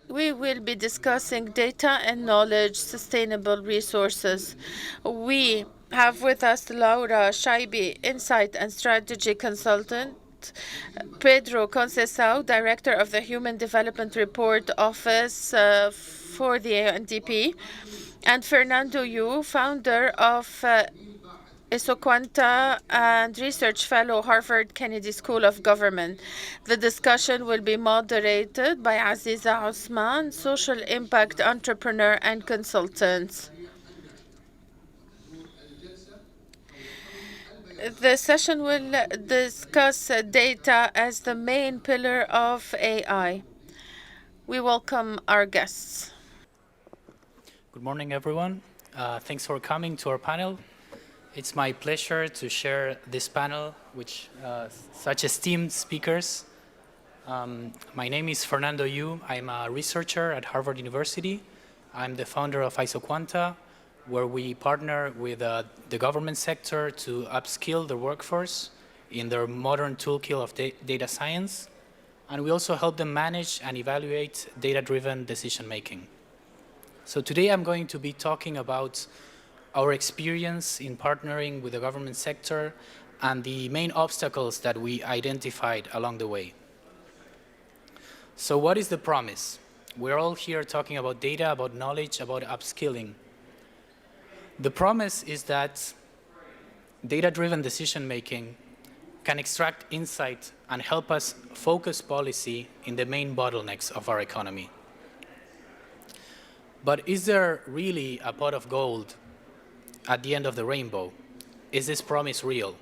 We will be discussing data and knowledge, sustainable resources. We have with us Laura Shaibi, Insight and Strategy Consultant, Pedro Conceição, Director of the Human Development Report Office for the UNDP, and Fernando Yu, founder of Isoquanta and Research Fellow, Harvard Kennedy School of Government. The discussion will be moderated by Aziza Osman, social impact entrepreneur and consultant. The session will discuss data as the main pillar of AI. We welcome our guests. Good morning, everyone. Thanks for coming to our panel. It's my pleasure to share this panel with such esteemed speakers. My name is Fernando Yu. I'm a researcher at Harvard University. I'm the founder of Isoquanta, where we partner with the government sector to upskill the workforce in their modern toolkit of data science. And we also help them manage and evaluate data-driven decision-making. So today I'm going to be talking about our experience in partnering with the government sector and the main obstacles that we identified along the way. So what is the promise? We're all here talking about data, about knowledge, about upskilling. The promise is that data-driven decision-making can extract insight and help us focus policy in the main bottlenecks of our economy. But is there really a pot of gold at the end of the rainbow? Is this promise real?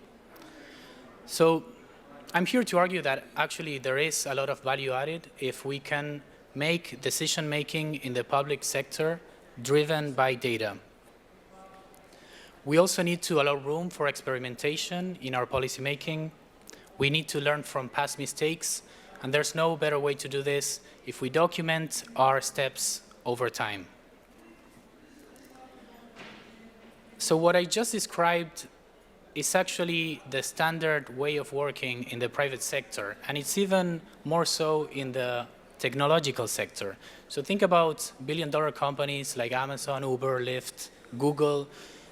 So I'm here to argue that actually there is a lot of value added if we can make decision-making in the public sector driven by data. We also need to allow room for experimentation in our policymaking. We need to learn from past mistakes, and there's no better way to do this if we document our steps over time. So what I just described is actually the standard way of working in the private sector, and it's even more so in the technological sector. So think about billion-dollar companies like Amazon, Uber, Lyft, Google.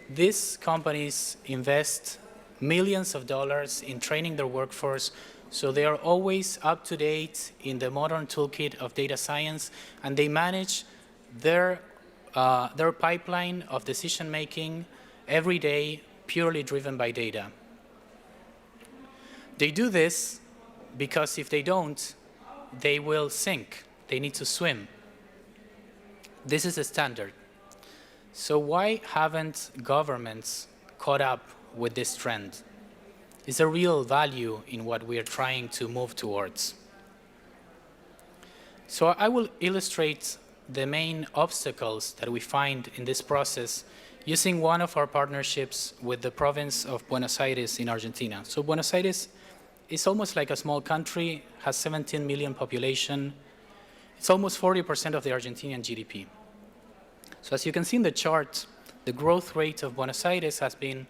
These companies invest millions of dollars in training their workforce, so they are always up to date in the modern toolkit of data science, and they manage their pipeline of decision-making every day purely driven by data. They do this because if they don't, they will sink. They need to swim. This is a standard. So why haven't governments caught up with this trend? Is there real value in what we are trying to move towards? So I will illustrate the main obstacles that we find in this process using one of our partnerships with the province of Buenos Aires in Argentina. So Buenos Aires is almost like a small country, has 17 million population. It's almost 40% of the Argentinian GDP. So as you can see in the chart, the growth rate of Buenos Aires has been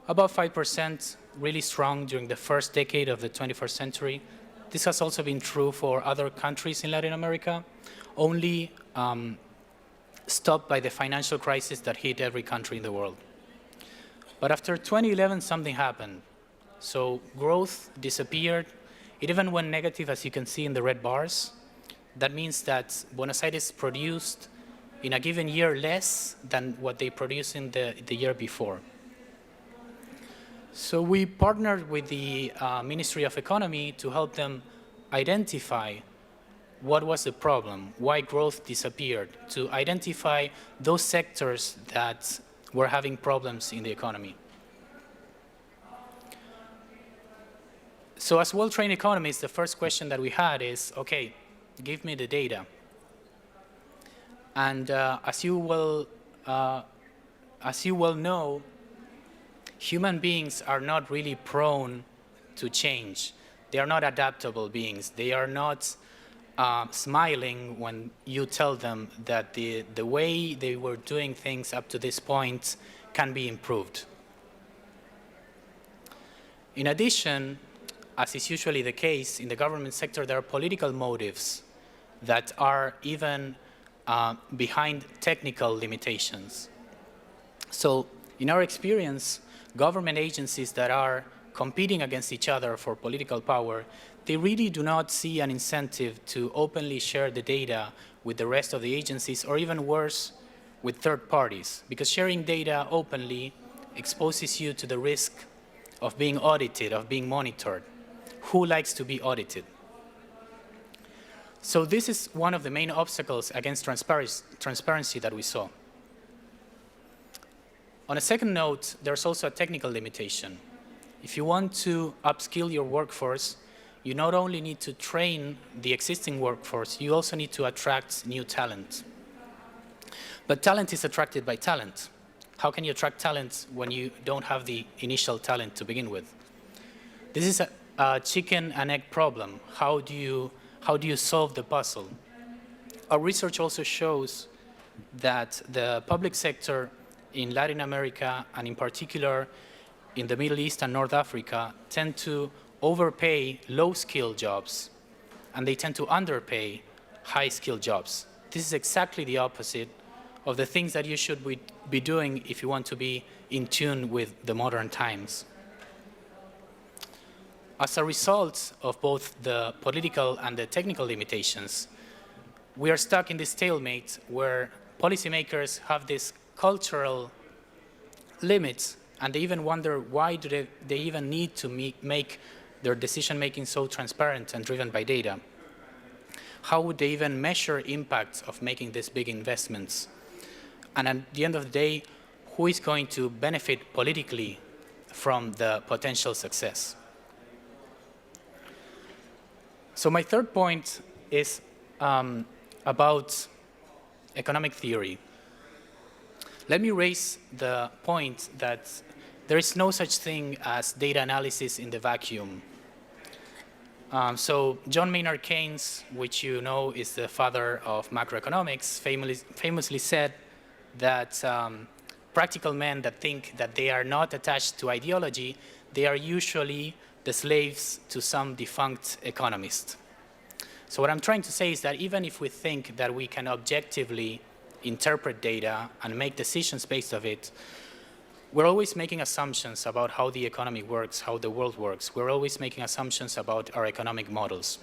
about 5%, really strong during the first decade of the 21st century. This has also been true for other countries in Latin America, only stopped by the financial crisis that hit every country in the world. But after 2011, something happened. So growth disappeared. It even went negative, as you can see in the red bars. That means that Buenos Aires produced in a given year less than what they produced in the year before. So we partnered with the Ministry of Economy to help them identify what was the problem, why growth disappeared, to identify those sectors that were having problems in the economy. So as well-trained economists, the first question that we had is, okay, give me the data. And as you well know, human beings are not really prone to change. They are not adaptable beings. They are not smiling when you tell them that the way they were doing things up to this point can be improved. In addition, as is usually the case in the government sector, there are political motives that are even behind technical limitations. So in our experience, government agencies that are competing against each other for political power, they really do not see an incentive to openly share the data with the rest of the agencies, or even worse, with third parties, because sharing data openly exposes you to the risk of being audited, of being monitored. Who likes to be audited? So this is one of the main obstacles against transparency that we saw. On a second note, there's also a technical limitation. If you want to upskill your workforce, you not only need to train the existing workforce, you also need to attract new talent. But talent is attracted by talent. How can you attract talent when you don't have the initial talent to begin with? This is a chicken and egg problem. How do you solve the puzzle? Our research also shows that the public sector in Latin America, and in particular in the Middle East and North Africa, tend to overpay low-skilled jobs, and they tend to underpay high-skilled jobs. This is exactly the opposite of the things that you should be doing if you want to be in tune with the modern times. As a result of both the political and the technical limitations, we are stuck in this stalemate where policymakers have these cultural limits, and they even wonder why do they even need to make their decision-making so transparent and driven by data. How would they even measure impacts of making these big investments? And at the end of the day, who is going to benefit politically from the potential success? So my third point is about economic theory. Let me raise the point that there is no such thing as data analysis in the vacuum. So John Maynard Keynes, which you know is the father of macroeconomics, famously said that practical men that think that they are not attached to ideology, they are usually the slaves to some defunct economist. So what I'm trying to say is that even if we think that we can objectively interpret data and make decisions based on it, we're always making assumptions about how the economy works, how the world works. We're always making assumptions about our economic models.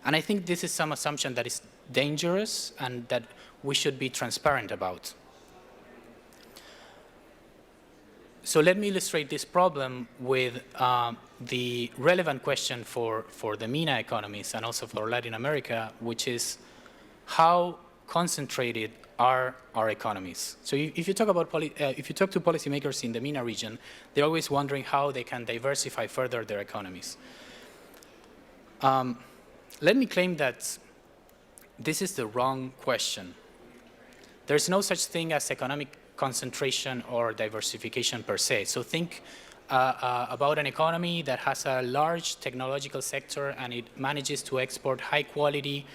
And I think this is some assumption that is dangerous and that we should be transparent about. So let me illustrate this problem with the relevant question for the MENA economies and also for Latin America, which is how concentrated are our economies? So if you talk to policymakers in the MENA region, they're always wondering how they can diversify further their economies. Let me claim that this is the wrong question. There's no such thing as economic concentration or diversification per se. So think about an economy that has a large technological sector and it manages to export high quality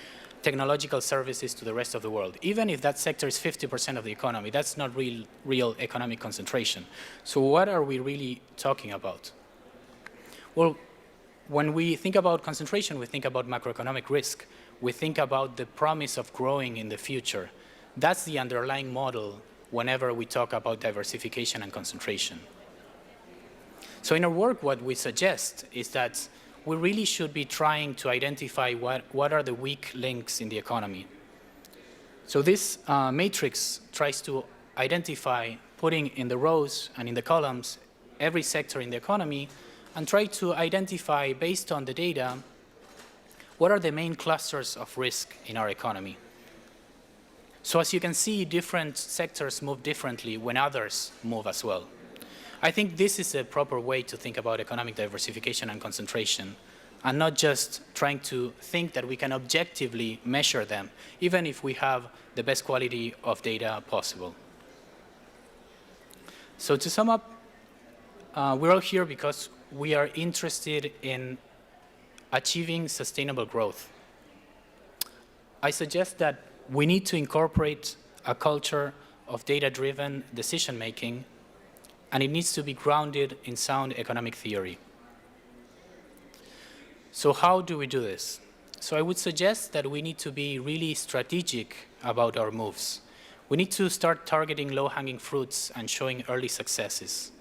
technological services to the rest of the world. Even if that sector is 50% of the economy, that's not real economic concentration. So what are we really talking about? Well, when we think about concentration, we think about macroeconomic risk. We think about the promise of growing in the future. That's the underlying model whenever we talk about diversification and concentration. So in our work, what we suggest is that we really should be trying to identify what are the weak links in the economy. So this matrix tries to identify, putting in the rows and in the columns, every sector in the economy, and try to identify, based on the data, what are the main clusters of risk in our economy. So as you can see, different sectors move differently when others move as well. I think this is a proper way to think about economic diversification and concentration, and not just trying to think that we can objectively measure them, even if we have the best quality of data possible. So to sum up, we're all here because we are interested in achieving sustainable growth. I suggest that we need to incorporate a culture of data-driven decision-making, and it needs to be grounded in sound economic theory. So how do we do this? So I would suggest that we need to be really strategic about our moves. We need to start targeting low-hanging fruits and showing early successes.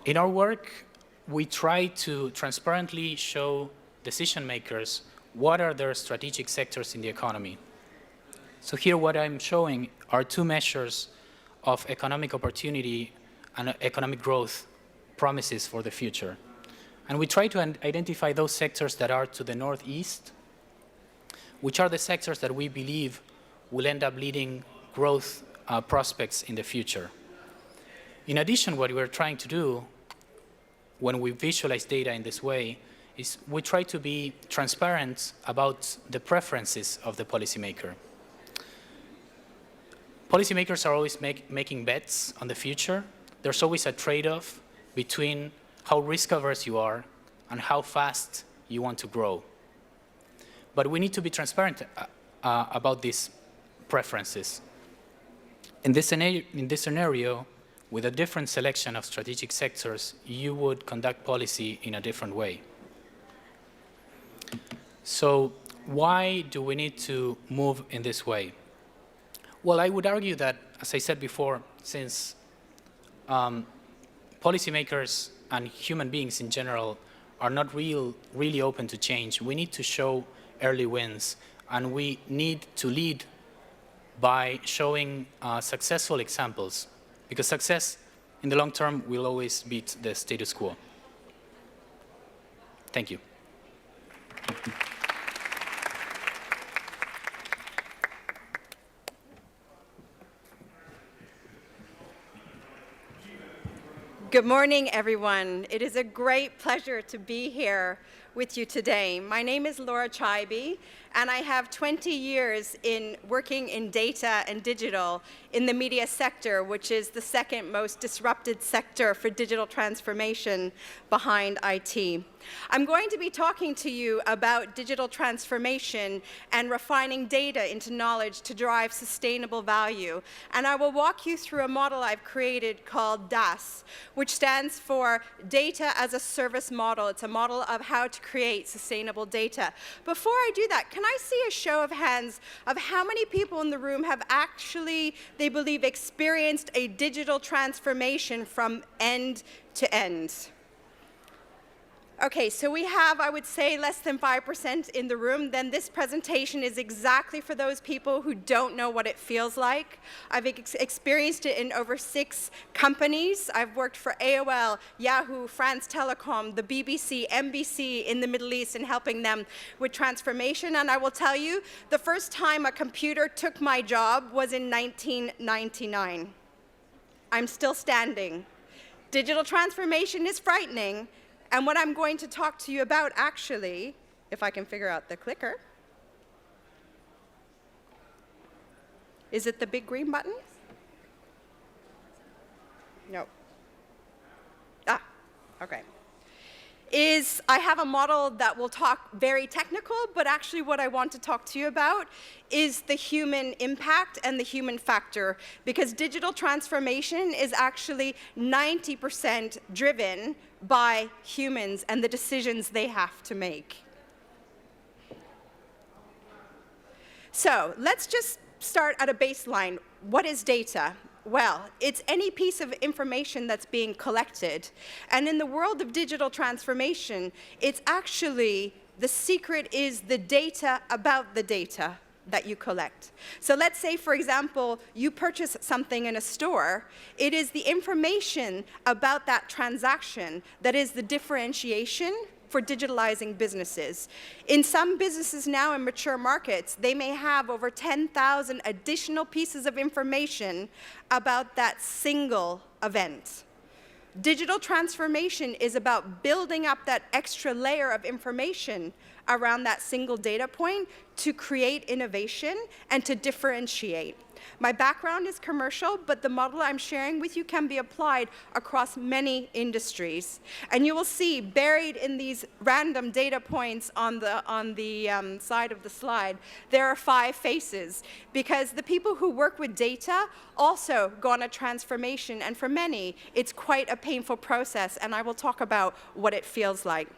In our work, we try to transparently show decision makers what are their strategic sectors in the economy. So here what I'm showing are two measures of economic opportunity and economic growth promises for the future. And we try to identify those sectors that are to the northeast, which are the sectors that we believe will end up leading growth prospects in the future. In addition, what we're trying to do when we visualize data in this way is we try to be transparent about the preferences of the policymaker. Policymakers are always making bets on the future. There's always a trade-off between how risk-averse you are and how fast you want to grow. But we need to be transparent about these preferences. In this scenario, with a different selection of strategic sectors, you would conduct policy in a different way. So why do we need to move in this way? Well, I would argue that, as I said before, since policymakers and human beings in general are not really open to change, we need to show early wins, and we need to lead by showing successful examples, because success in the long term will always beat the status quo. Thank you. Good morning, everyone. It is a great pleasure to be here with you today. My name is Laura Chaibi, and I have 20 years in working in data and digital in the media sector, which is the second most disrupted sector for digital transformation behind IT. I'm going to be talking to you about digital transformation and refining data into knowledge to drive sustainable value. And I will walk you through a model I've created called DAS, which stands for Data as a Service Model. It's a model of how to create sustainable data. Before I do that, can I see a show of hands of how many people in the room have actually, they believe, experienced a digital transformation from end to end? Okay, so we have, I would say, less than 5% in the room. Then this presentation is exactly for those people who don't know what it feels like. I've experienced it in over 6 companies. I've worked for AOL, Yahoo, France Telecom, the BBC, NBC in the Middle East, and helping them with transformation. And I will tell you, the first time a computer took my job was in 1999. I'm still standing. Digital transformation is frightening. And what I'm going to talk to you about, actually, if I can figure out the clicker, is it the big green button? No. Ah, okay. I have a model that will talk very technical, but actually what I want to talk to you about is the human impact and the human factor, because digital transformation is actually 90% driven by humans and the decisions they have to make. So let's just start at a baseline. What is data? Well, it's any piece of information that's being collected. And in the world of digital transformation, it's actually, the secret is the data about the data that you collect. So let's say, for example, you purchase something in a store. It is the information about that transaction that is the differentiation for digitalizing businesses. In some businesses now in mature markets, they may have over 10,000 additional pieces of information about that single event. Digital transformation is about building up that extra layer of information around that single data point to create innovation and to differentiate. My background is commercial, but the model I'm sharing with you can be applied across many industries. And you will see buried in these random data points on the side of the slide, there are 5 faces, because the people who work with data also go on a transformation, and for many, it's quite a painful process, and I will talk about what it feels like.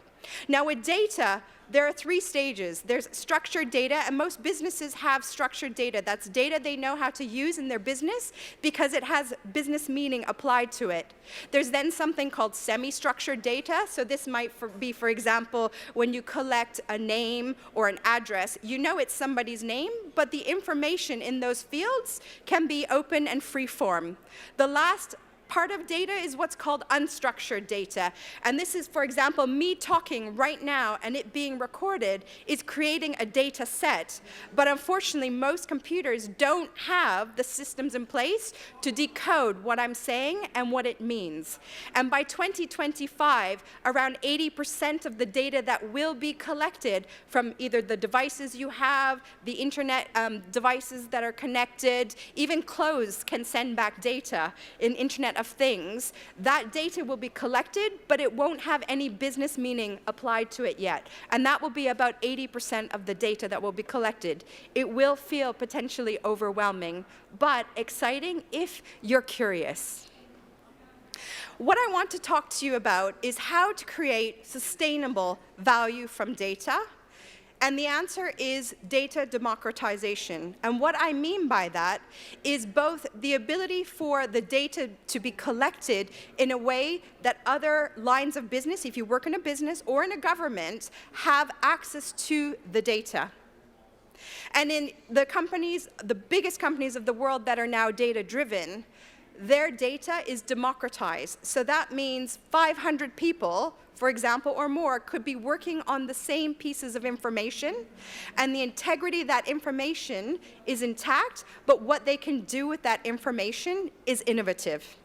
Now with data, there are 3 stages. There's structured data, and most businesses have structured data. That's data they know how to use in their business because it has business meaning applied to it. There's then something called semi-structured data. So this might be, for example, when you collect a name or an address, you know it's somebody's name, but the information in those fields can be open and free form. The last part of data is what's called unstructured data. And this is, for example, me talking right now and it being recorded is creating a data set. But unfortunately, most computers don't have the systems in place to decode what I'm saying and what it means. And by 2025, around 80% of the data that will be collected from either the devices you have, the internet devices that are connected, even clothes can send back data in Internet of Things, that data will be collected, but it won't have any business meaning applied to it yet. And that will be about 80% of the data that will be collected. It will feel potentially overwhelming, but exciting if you're curious. What I want to talk to you about is how to create sustainable value from data. And the answer is data democratization. And what I mean by that is both the ability for the data to be collected in a way that other lines of business, if you work in a business or in a government, have access to the data. And in the companies, the biggest companies of the world that are now data-driven, their data is democratized. So that means 500 people, for example, or more, could be working on the same pieces of information, and the integrity of that information is intact, but what they can do with that information is innovative.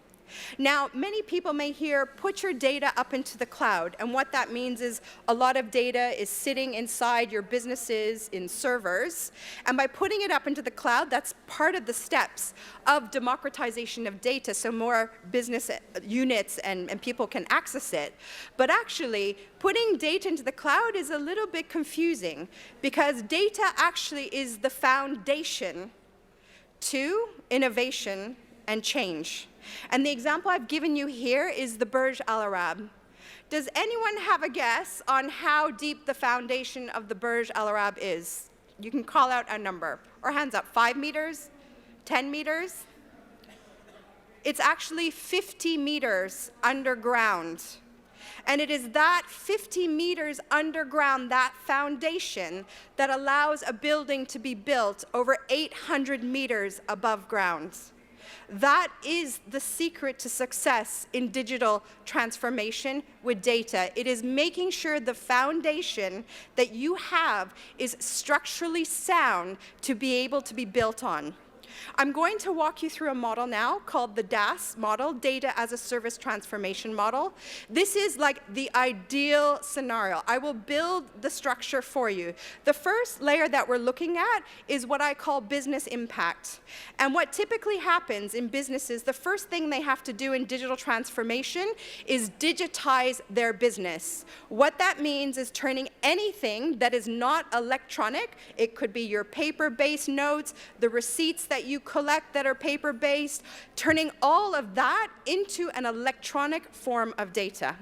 Now, many people may hear, put your data up into the cloud, and what that means is a lot of data is sitting inside your businesses in servers, and by putting it up into the cloud, that's part of the steps of democratization of data, so more business units and people can access it. But actually, putting data into the cloud is a little bit confusing, because data actually is the foundation to innovation and change. And the example I've given you here is the Burj Al Arab. Does anyone have a guess on how deep the foundation of the Burj Al Arab is? You can call out a number, or hands up, 5 meters, 10 meters? It's actually 50 meters underground. And it is that 50 meters underground, that foundation, that allows a building to be built over 800 meters above ground. That is the secret to success in digital transformation with data. It is making sure the foundation that you have is structurally sound to be able to be built on. I'm going to walk you through a model now called the DaaS model, Data as a Service Transformation Model. This is like the ideal scenario. I will build the structure for you. The first layer that we're looking at is what I call business impact. And what typically happens in businesses, the first thing they have to do in digital transformation is digitize their business. What that means is turning anything that is not electronic, it could be your paper-based notes, the receipts that you collect that are paper-based, turning all of that into an electronic form of data.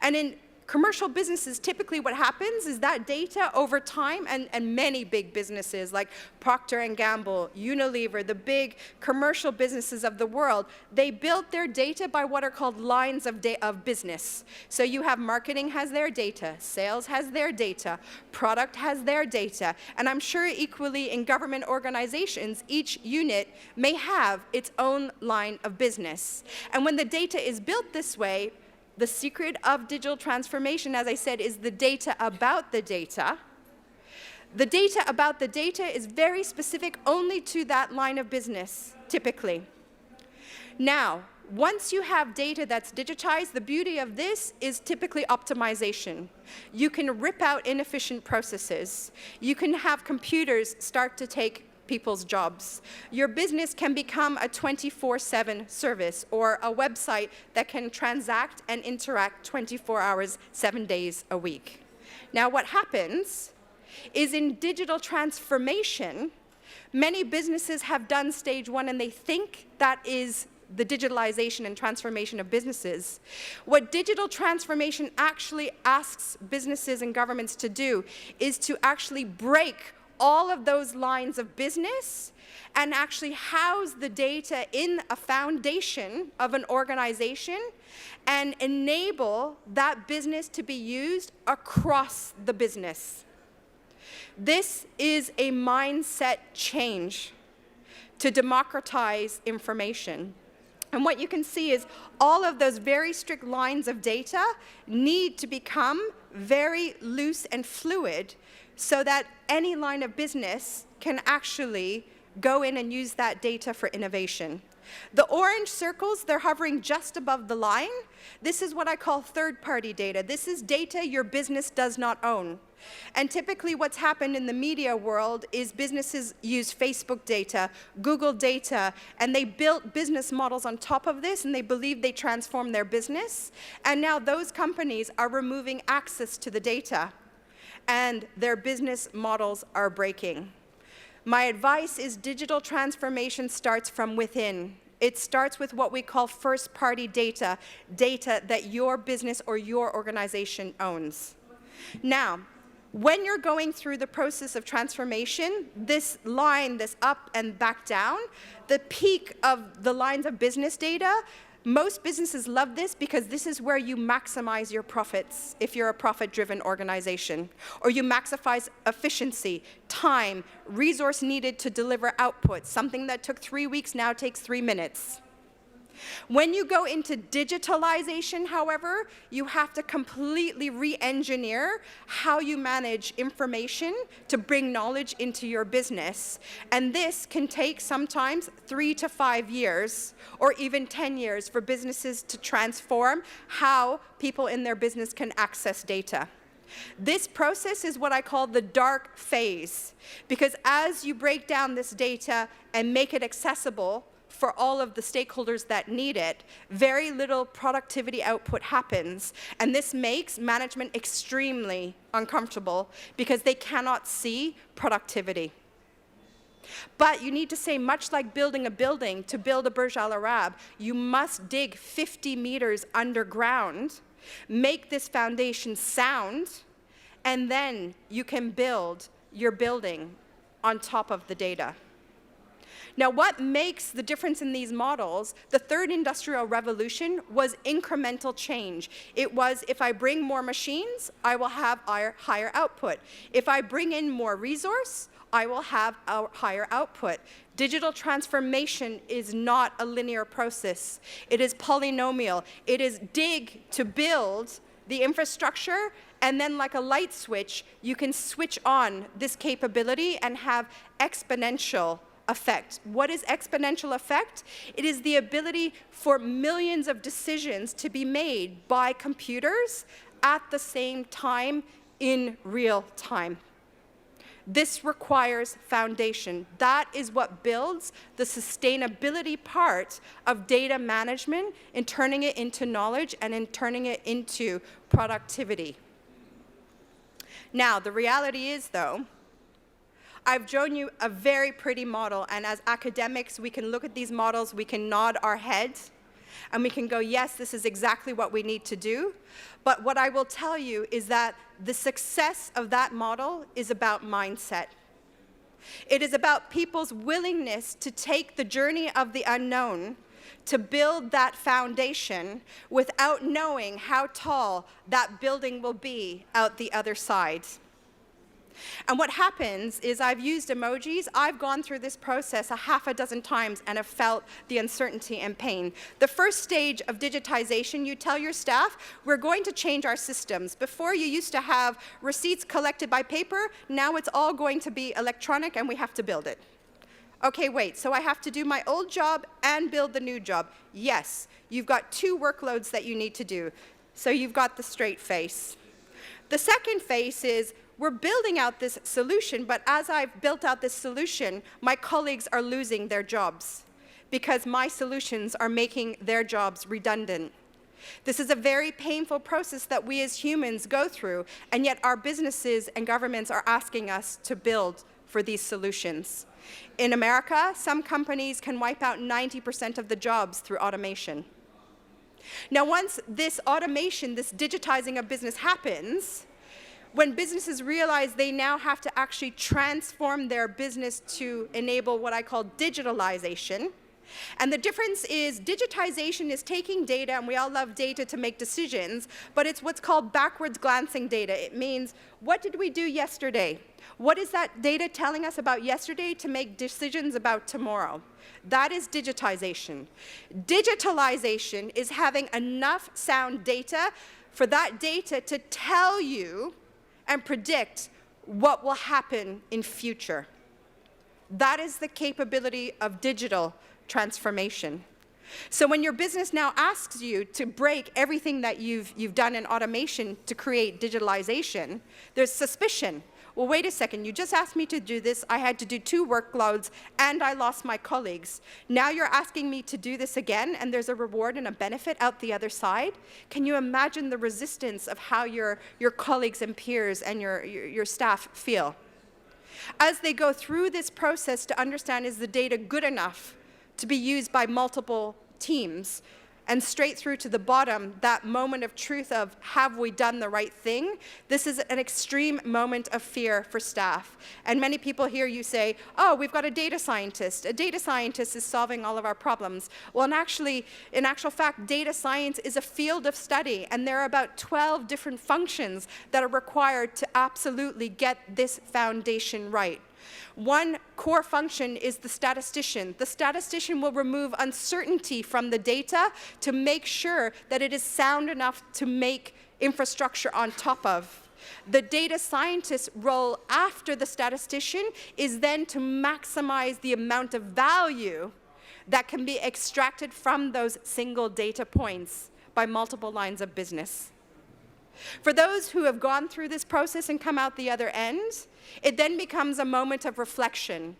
And in commercial businesses, typically what happens is that data over time, and many big businesses like Procter & Gamble, Unilever, the big commercial businesses of the world, they built their data by what are called lines of business. So you have marketing has their data, sales has their data, product has their data, and I'm sure equally in government organizations, each unit may have its own line of business. And when the data is built this way, the secret of digital transformation, as I said, is the data about the data. The data about the data is very specific only to that line of business, typically. Now, once you have data that's digitized, the beauty of this is typically optimization. You can rip out inefficient processes. You can have computers start to take people's jobs. Your business can become a 24/7 service or a website that can transact and interact 24 hours, 7 days a week. Now, what happens is in digital transformation, many businesses have done stage one and they think that is the digitalization and transformation of businesses. What digital transformation actually asks businesses and governments to do is to actually break all of those lines of business and actually house the data in a foundation of an organization and enable that business to be used across the business. This is a mindset change to democratize information. And what you can see is all of those very strict lines of data need to become very loose and fluid so that any line of business can actually go in and use that data for innovation. The orange circles, they're hovering just above the line. This is what I call third-party data. This is data your business does not own. And typically what's happened in the media world is businesses use Facebook data, Google data, and they built business models on top of this, and they believe they transform their business. And now those companies are removing access to the data, and their business models are breaking. My advice is digital transformation starts from within. It starts with what we call first-party data, data that your business or your organization owns. Now, when you're going through the process of transformation, this line, this up and back down, the peak of the lines of business data, most businesses love this because this is where you maximize your profits if you're a profit-driven organization, or you maximize efficiency, time, resource needed to deliver output. Something that took 3 weeks now takes 3 minutes. When you go into digitalization, however, you have to completely re-engineer how you manage information to bring knowledge into your business. And this can take sometimes 3 to 5 years, or even 10 years for businesses to transform how people in their business can access data. This process is what I call the dark phase, because as you break down this data and make it accessible for all of the stakeholders that need it, very little productivity output happens. And this makes management extremely uncomfortable because they cannot see productivity. But you need to say, much like building a building, to build a Burj Al Arab, you must dig 50 meters underground, make this foundation sound, and then you can build your building on top of the data. Now, what makes the difference in these models, the third industrial revolution, was incremental change. It was, if I bring more machines, I will have higher output. If I bring in more resource, I will have a higher output. Digital transformation is not a linear process. It is polynomial. It is dig to build the infrastructure, and then like a light switch, you can switch on this capability and have exponential effect. What is exponential effect? It is the ability for millions of decisions to be made by computers at the same time in real time. This requires foundation. That is what builds the sustainability part of data management in turning it into knowledge and in turning it into productivity. Now, the reality is, though, I've shown you a very pretty model, and as academics, we can look at these models, we can nod our heads, and we can go, yes, this is exactly what we need to do. But what I will tell you is that the success of that model is about mindset. It is about people's willingness to take the journey of the unknown to build that foundation without knowing how tall that building will be out the other side. And what happens is, I've used emojis. I've gone through this process a half a dozen times and have felt the uncertainty and pain. The first stage of digitization, you tell your staff, we're going to change our systems. Before, you used to have receipts collected by paper. Now it's all going to be electronic, and we have to build it. Okay, wait, so I have to do my old job and build the new job. Yes, you've got 2 workloads that you need to do. So you've got the straight face. The second face is, we're building out this solution, but as I've built out this solution, my colleagues are losing their jobs because my solutions are making their jobs redundant. This is a very painful process that we as humans go through, and yet our businesses and governments are asking us to build for these solutions. In America, some companies can wipe out 90% of the jobs through automation. Now, once this automation, this digitizing of business happens, when businesses realize they now have to actually transform their business to enable what I call digitalization, and the difference is digitization is taking data, and we all love data to make decisions, but it's what's called backwards glancing data. It means, what did we do yesterday? What is that data telling us about yesterday to make decisions about tomorrow? That is digitization. Digitalization is having enough sound data for that data to tell you and predict what will happen in future. That is the capability of digital transformation. So when your business now asks you to break everything that you've done in automation to create digitalization, there's suspicion. Well, wait a second, you just asked me to do this, I had to do 2 workloads, and I lost my colleagues. Now you're asking me to do this again, and there's a reward and a benefit out the other side? Can you imagine the resistance of how your colleagues and peers and your staff feel? As they go through this process to understand, is the data good enough to be used by multiple teams, and straight through to the bottom, that moment of truth of, have we done the right thing? This is an extreme moment of fear for staff. And many people hear you say, oh, we've got a data scientist. A data scientist is solving all of our problems. Well, in actual fact, data science is a field of study, and there are about 12 different functions that are required to absolutely get this foundation right. One core function is the statistician. The statistician will remove uncertainty from the data to make sure that it is sound enough to make infrastructure on top of. The data scientist's role after the statistician is then to maximize the amount of value that can be extracted from those single data points by multiple lines of business. For those who have gone through this process and come out the other end, it then becomes a moment of reflection.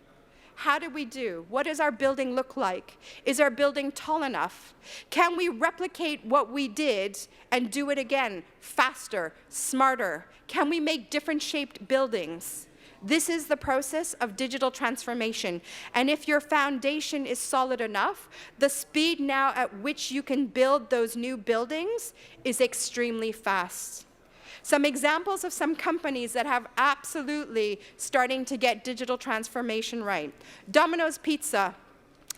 How did we do? What does our building look like? Is our building tall enough? Can we replicate what we did and do it again, faster, smarter? Can we make different shaped buildings? This is the process of digital transformation. And if your foundation is solid enough, the speed now at which you can build those new buildings is extremely fast. Some examples of some companies that have absolutely starting to get digital transformation right. Domino's Pizza.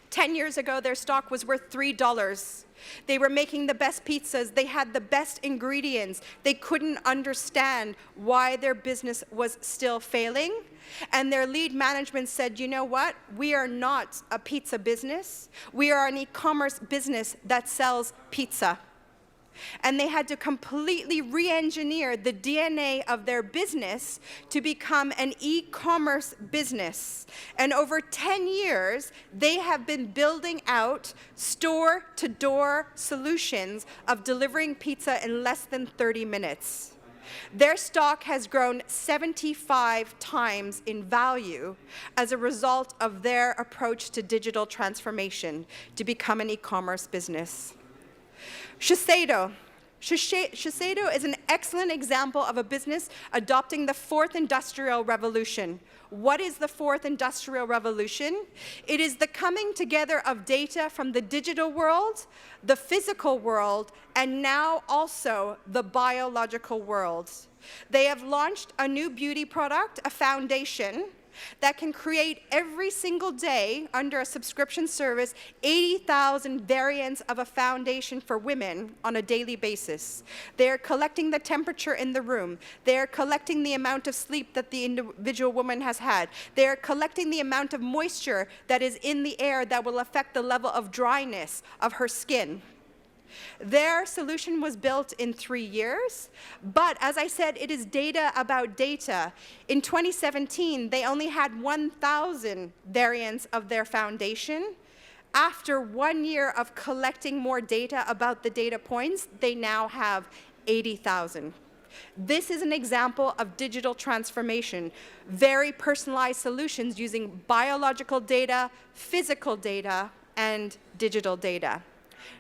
10 years ago, their stock was worth $3. They were making the best pizzas. They had the best ingredients. They couldn't understand why their business was still failing. And their lead management said, you know what? We are not a pizza business. We are an e-commerce business that sells pizza. And they had to completely re-engineer the DNA of their business to become an e-commerce business. And over 10 years, they have been building out store-to-door solutions of delivering pizza in less than 30 minutes. Their stock has grown 75 times in value as a result of their approach to digital transformation to become an e-commerce business. Shiseido. Shiseido is an excellent example of a business adopting the 4th industrial revolution. What is the 4th industrial revolution? It is the coming together of data from the digital world, the physical world, and now also the biological world. They have launched a new beauty product, a foundation, that can create every single day under a subscription service 80,000 variants of a foundation for women on a daily basis. They're collecting the temperature in the room. They're collecting the amount of sleep that the individual woman has had. They're collecting the amount of moisture that is in the air that will affect the level of dryness of her skin. Their solution was built in 3 years, but as I said, it is data about data. In 2017, they only had 1,000 variants of their foundation. After 1 year of collecting more data about the data points, they now have 80,000. This is an example of digital transformation, very personalized solutions using biological data, physical data, and digital data.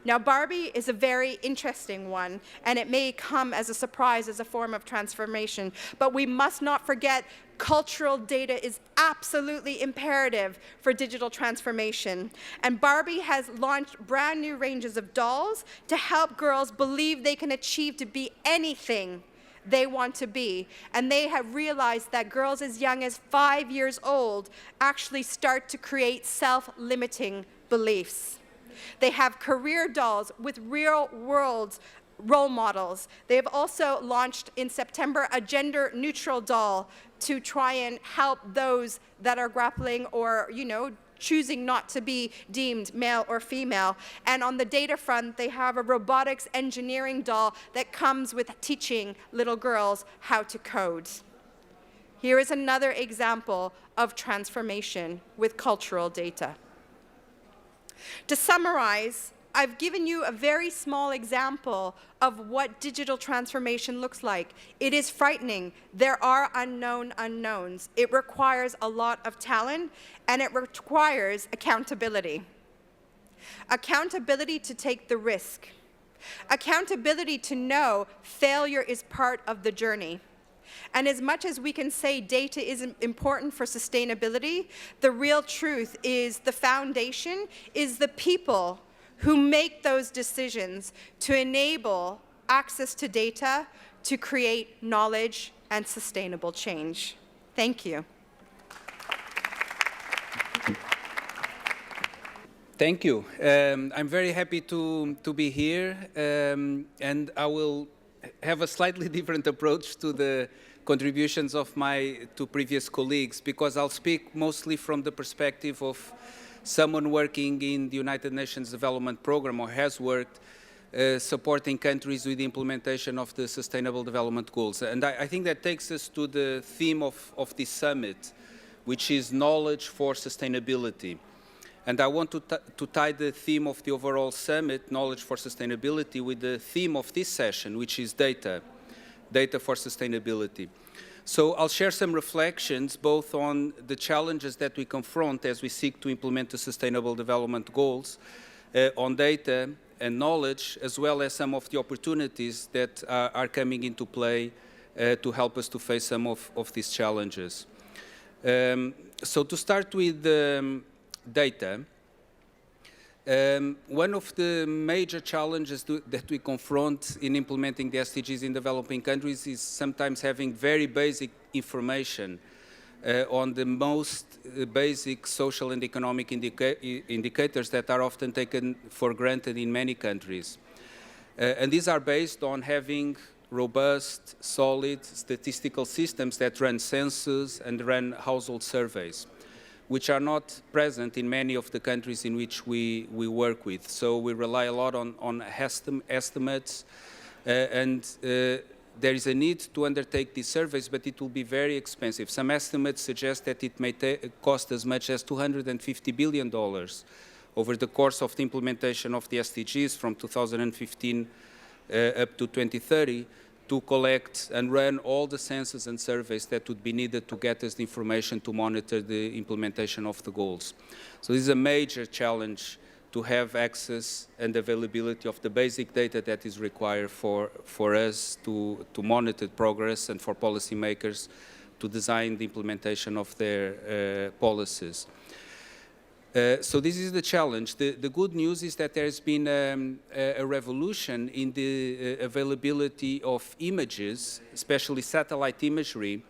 Now, Barbie is a very interesting one, and it may come as a surprise as a form of transformation, but we must not forget Cultural data is absolutely imperative for digital transformation. And Barbie has launched brand new ranges of dolls to help girls believe they can achieve to be anything they want to be. And they have realized that girls as young as 5 years old actually start to create self-limiting beliefs. They have career dolls with real-world role models. They have also launched in September a gender-neutral doll to try and help those that are grappling or, choosing not to be deemed male or female. And on the data front, they have a robotics engineering doll that comes with teaching little girls how to code. Here is another example of transformation with cultural data. To summarize, I've given you a very small example of what digital transformation looks like. It is frightening. There are unknown unknowns. It requires a lot of talent, and it requires accountability. Accountability to take the risk. Accountability to know failure is part of the journey. And as much as we can say data is important for sustainability, the real truth is the foundation is the people who make those decisions to enable access to data to create knowledge and sustainable change. Thank you. Thank you. I'm very happy to be here, and I will have a slightly different approach to the contributions of my two previous colleagues, because I'll speak mostly from the perspective of someone working in the United Nations Development Program, or has worked supporting countries with the implementation of the Sustainable Development Goals. And I think that takes us to the theme of this summit, which is knowledge for sustainability. And I want to tie the theme of the overall summit, knowledge for sustainability, with the theme of this session, which is data for sustainability. So I'll share some reflections both on the challenges that we confront as we seek to implement the Sustainable Development Goals, on data and knowledge, as well as some of the opportunities that are coming into play to help us to face some of these challenges. So to start with data, one of the major challenges that we confront in implementing the SDGs in developing countries is sometimes having very basic information on the most basic social and economic indicators that are often taken for granted in many countries. And these are based on having robust, solid statistical systems that run census and run household surveys, which are not present in many of the countries in which we work with. So we rely a lot on estimates, and there is a need to undertake these surveys, but it will be very expensive. Some estimates suggest that it may cost as much as $250 billion over the course of the implementation of the SDGs from 2015 up to 2030, to collect and run all the census and surveys that would be needed to get us the information to monitor the implementation of the goals. So this is a major challenge, to have access and availability of the basic data that is required for us to monitor progress and for policymakers to design the implementation of their policies. So this is the challenge. The good news is that there has been a revolution in the availability of images, especially satellite imagery,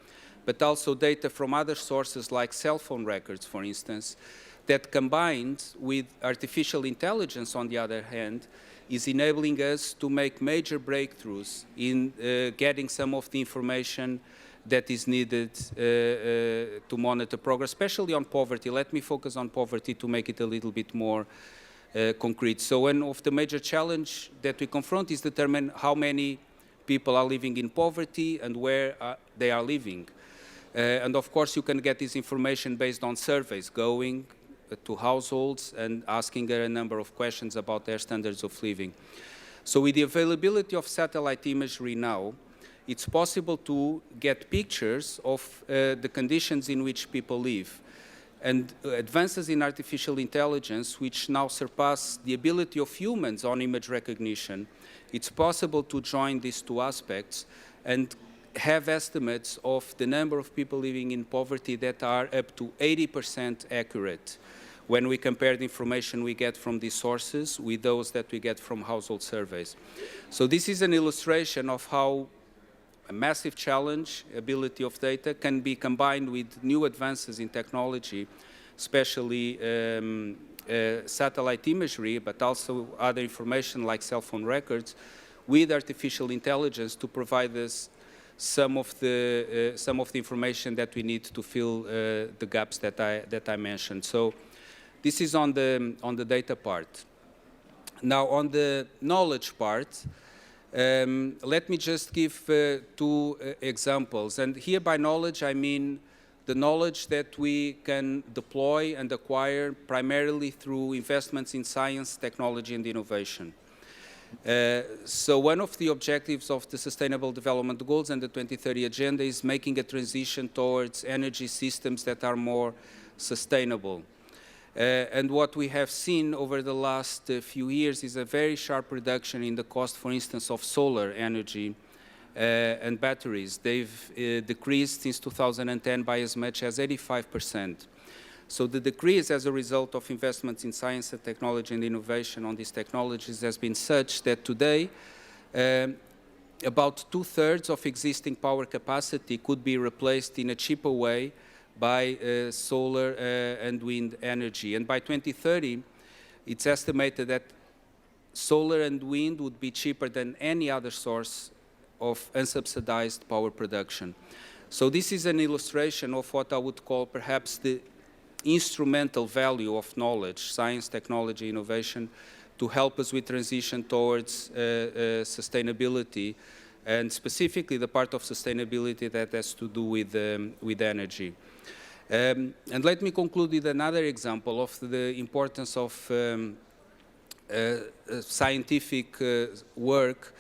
but also data from other sources like cell phone records, for instance, that combined with artificial intelligence, on the other hand, is enabling us to make major breakthroughs in getting some of the information that is needed to monitor progress, especially on poverty. Let me focus on poverty to make it a little bit more concrete. So one of the major challenges that we confront is determine how many people are living in poverty and where they are living. And of course, you can get this information based on surveys, going to households and asking a number of questions about their standards of living. So with the availability of satellite imagery now, it's possible to get pictures of the conditions in which people live. And advances in artificial intelligence, which now surpass the ability of humans on image recognition, it's possible to join these two aspects and have estimates of the number of people living in poverty that are up to 80% accurate when we compare the information we get from these sources with those that we get from household surveys. So this is an illustration of how a massive challenge, ability of data, can be combined with new advances in technology, especially satellite imagery, but also other information like cell phone records, with artificial intelligence to provide us some of the information that we need to fill the gaps that I mentioned. So this is on the data part. Now on the knowledge part, let me just give two examples. And here by knowledge, I mean the knowledge that we can deploy and acquire primarily through investments in science, technology, and innovation. So one of the objectives of the Sustainable Development Goals and the 2030 Agenda is making a transition towards energy systems that are more sustainable. And what we have seen over the last few years is a very sharp reduction in the cost, for instance, of solar energy and batteries. They've decreased since 2010 by as much as 85%. So the decrease as a result of investments in science and technology and innovation on these technologies has been such that today about 2/3 of existing power capacity could be replaced in a cheaper way by solar and wind energy. And by 2030, it's estimated that solar and wind would be cheaper than any other source of unsubsidized power production. So this is an illustration of what I would call perhaps the instrumental value of knowledge, science, technology, innovation, to help us with transition towards sustainability, and specifically the part of sustainability that has to do with energy. And let me conclude with another example of the importance of scientific work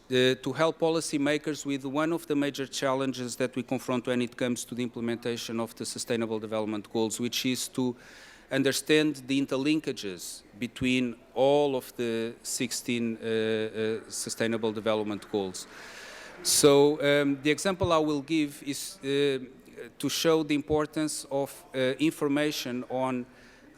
to help policymakers with one of the major challenges that we confront when it comes to the implementation of the Sustainable Development Goals, which is to understand the interlinkages between all of the 16 Sustainable Development Goals. So the example I will give is to show the importance of information on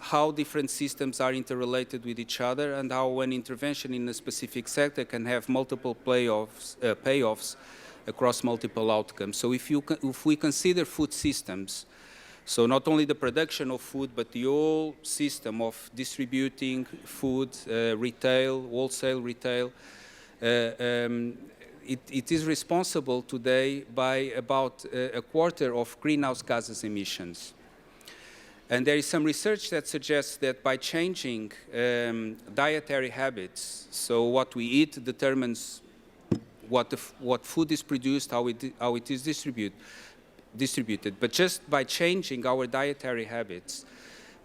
how different systems are interrelated with each other and how an intervention in a specific sector can have multiple payoffs across multiple outcomes. So if we consider food systems, so not only the production of food, but the whole system of distributing food, retail, wholesale retail, it is responsible today by about a quarter of greenhouse gases emissions. And there is some research that suggests that by changing dietary habits, so what we eat determines what food is produced, how it is distributed. But just by changing our dietary habits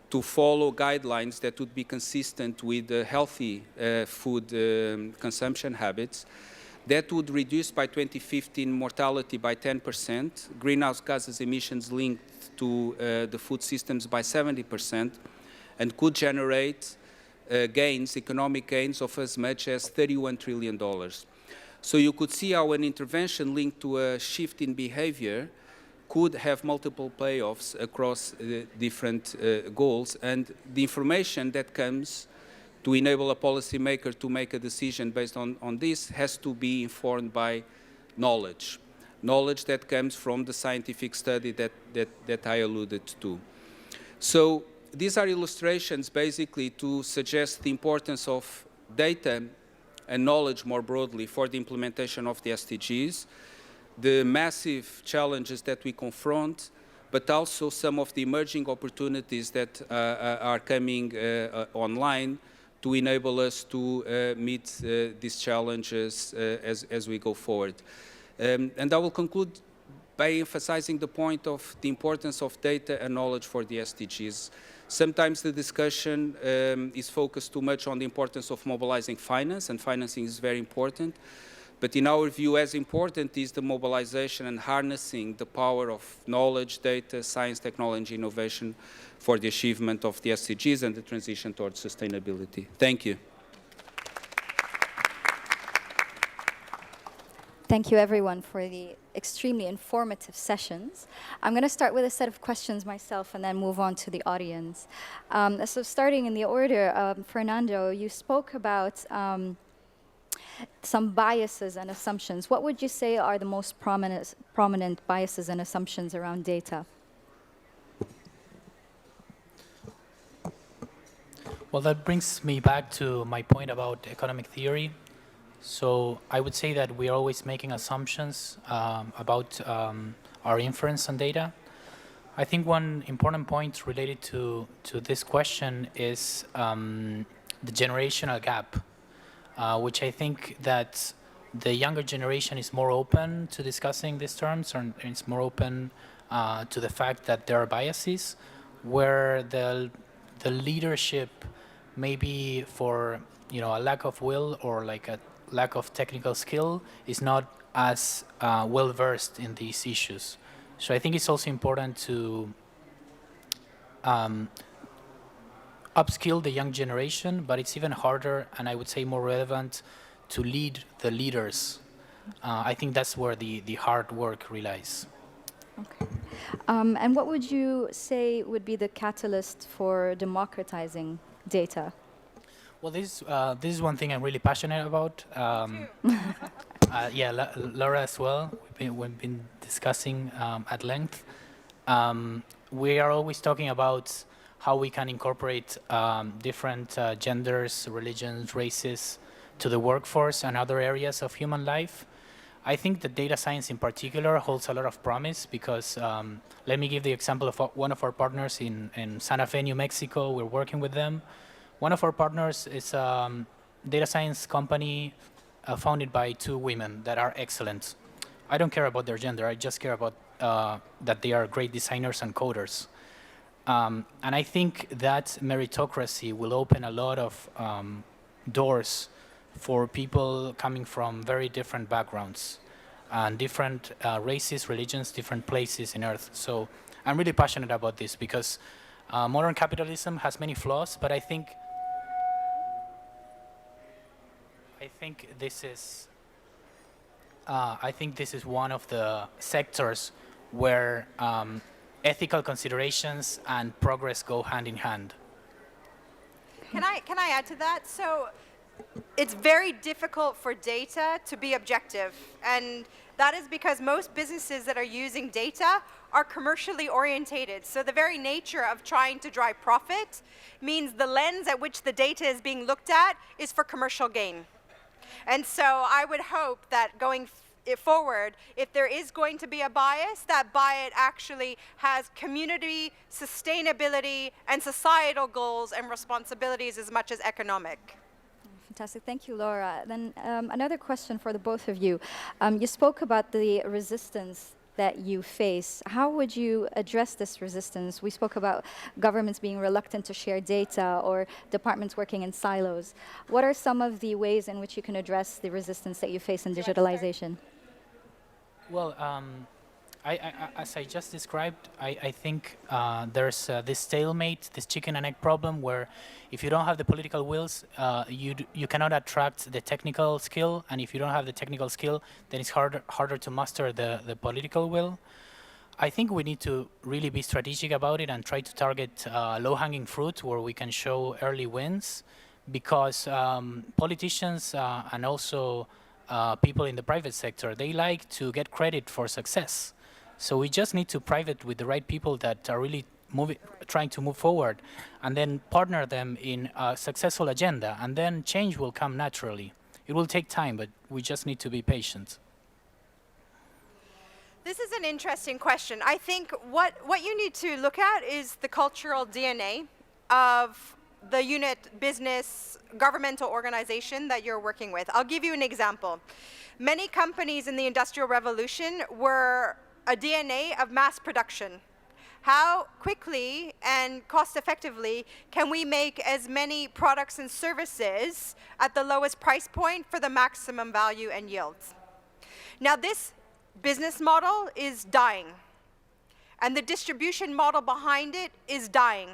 to follow guidelines that would be consistent with healthy food consumption habits, that would reduce by 2015 mortality by 10%, greenhouse gases emissions linked to the food systems by 70%, and could generate gains, economic gains of as much as $31 trillion. So you could see how an intervention linked to a shift in behavior could have multiple payoffs across different goals, and the information that comes to enable a policymaker to make a decision based on this has to be informed by knowledge that comes from the scientific study that I alluded to. So these are illustrations basically to suggest the importance of data and knowledge more broadly for the implementation of the SDGs, the massive challenges that we confront, but also some of the emerging opportunities that are coming online to enable us to meet these challenges as we go forward. And I will conclude by emphasizing the point of the importance of data and knowledge for the SDGs. Sometimes the discussion is focused too much on the importance of mobilizing finance, and financing is very important. But in our view, as important is the mobilization and harnessing the power of knowledge, data, science, technology, innovation for the achievement of the SDGs and the transition towards sustainability. Thank you. thank you everyone for the extremely informative sessions. I'm going to start with a set of questions myself and then move on to the audience. So starting in the order, Fernando, you spoke about some biases and assumptions. What would you say are the most prominent biases and assumptions around data? Well, that brings me back to my point about economic theory. So I would say that we are always making assumptions about our inference on data. I think one important point related to this question is the generational gap, which I think that the younger generation is more open to discussing these terms, and it's more open to the fact that there are biases, where the leadership, maybe for a lack of will or like a lack of technical skill, is not as well versed in these issues. So I think it's also important to upskill the young generation, but it's even harder, and I would say more relevant, to lead the leaders. I think that's where the hard work relies. Okay. And what would you say would be the catalyst for democratizing data? Well, this is one thing I'm really passionate about. Yeah, Laura as well. We've been discussing at length. We are always talking about how we can incorporate different genders, religions, races to the workforce and other areas of human life. I think that data science in particular holds a lot of promise because, let me give the example of one of our partners in Santa Fe, New Mexico. We're working with them. One of our partners is a data science company founded by two women that are excellent. I don't care about their gender. I just care about that they are great designers and coders. And I think that meritocracy will open a lot of doors for people coming from very different backgrounds and different races, religions, different places in Earth. So I'm really passionate about this because modern capitalism has many flaws, but I think this is one of the sectors where ethical considerations and progress go hand in hand. Can I add to that? So it's very difficult for data to be objective, and that is because most businesses that are using data are commercially orientated. So the very nature of trying to drive profit means the lens at which the data is being looked at is for commercial gain. And so I would hope that going forward, if there is going to be a bias, that bias actually has community, sustainability, and societal goals and responsibilities as much as economic. Fantastic. Thank you, Laura. Then another question for the both of you. You spoke about the resistance that you face. How would you address this resistance? We spoke about governments being reluctant to share data or departments working in silos. What are some of the ways in which you can address the resistance that you face in digitalization? Well, as I just described, I think there's this stalemate, this chicken and egg problem, where if you don't have the political wills, you cannot attract the technical skill, and if you don't have the technical skill, then it's harder to master the political will. I think we need to really be strategic about it and try to target low-hanging fruit where we can show early wins, because politicians and also people in the private sector, they like to get credit for success. So we just need to private with the right people that are really trying to move forward, and then partner them in a successful agenda, and then change will come naturally. It will take time, but we just need to be patient. This is an interesting question. I think what you need to look at is the cultural DNA of the unit, business, governmental organization that you're working with. I'll give you an example. Many companies in the Industrial Revolution were a DNA of mass production. How quickly and cost effectively can we make as many products and services at the lowest price point for the maximum value and yields? Now this business model is dying, and the distribution model behind it is dying.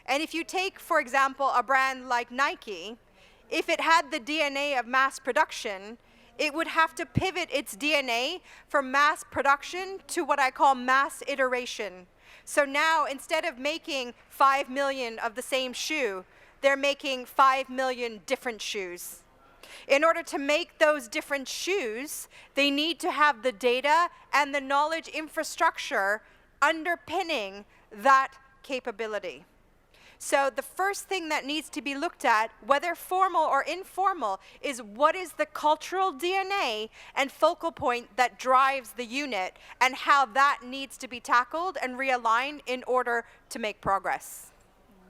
And if you take, for example, a brand like Nike, if it had the DNA of mass production, it would have to pivot its DNA from mass production to what I call mass iteration. So now, instead of making 5 million of the same shoe, they're making 5 million different shoes. In order to make those different shoes, they need to have the data and the knowledge infrastructure underpinning that capability. So the first thing that needs to be looked at, whether formal or informal, is what is the cultural DNA and focal point that drives the unit, and how that needs to be tackled and realigned in order to make progress.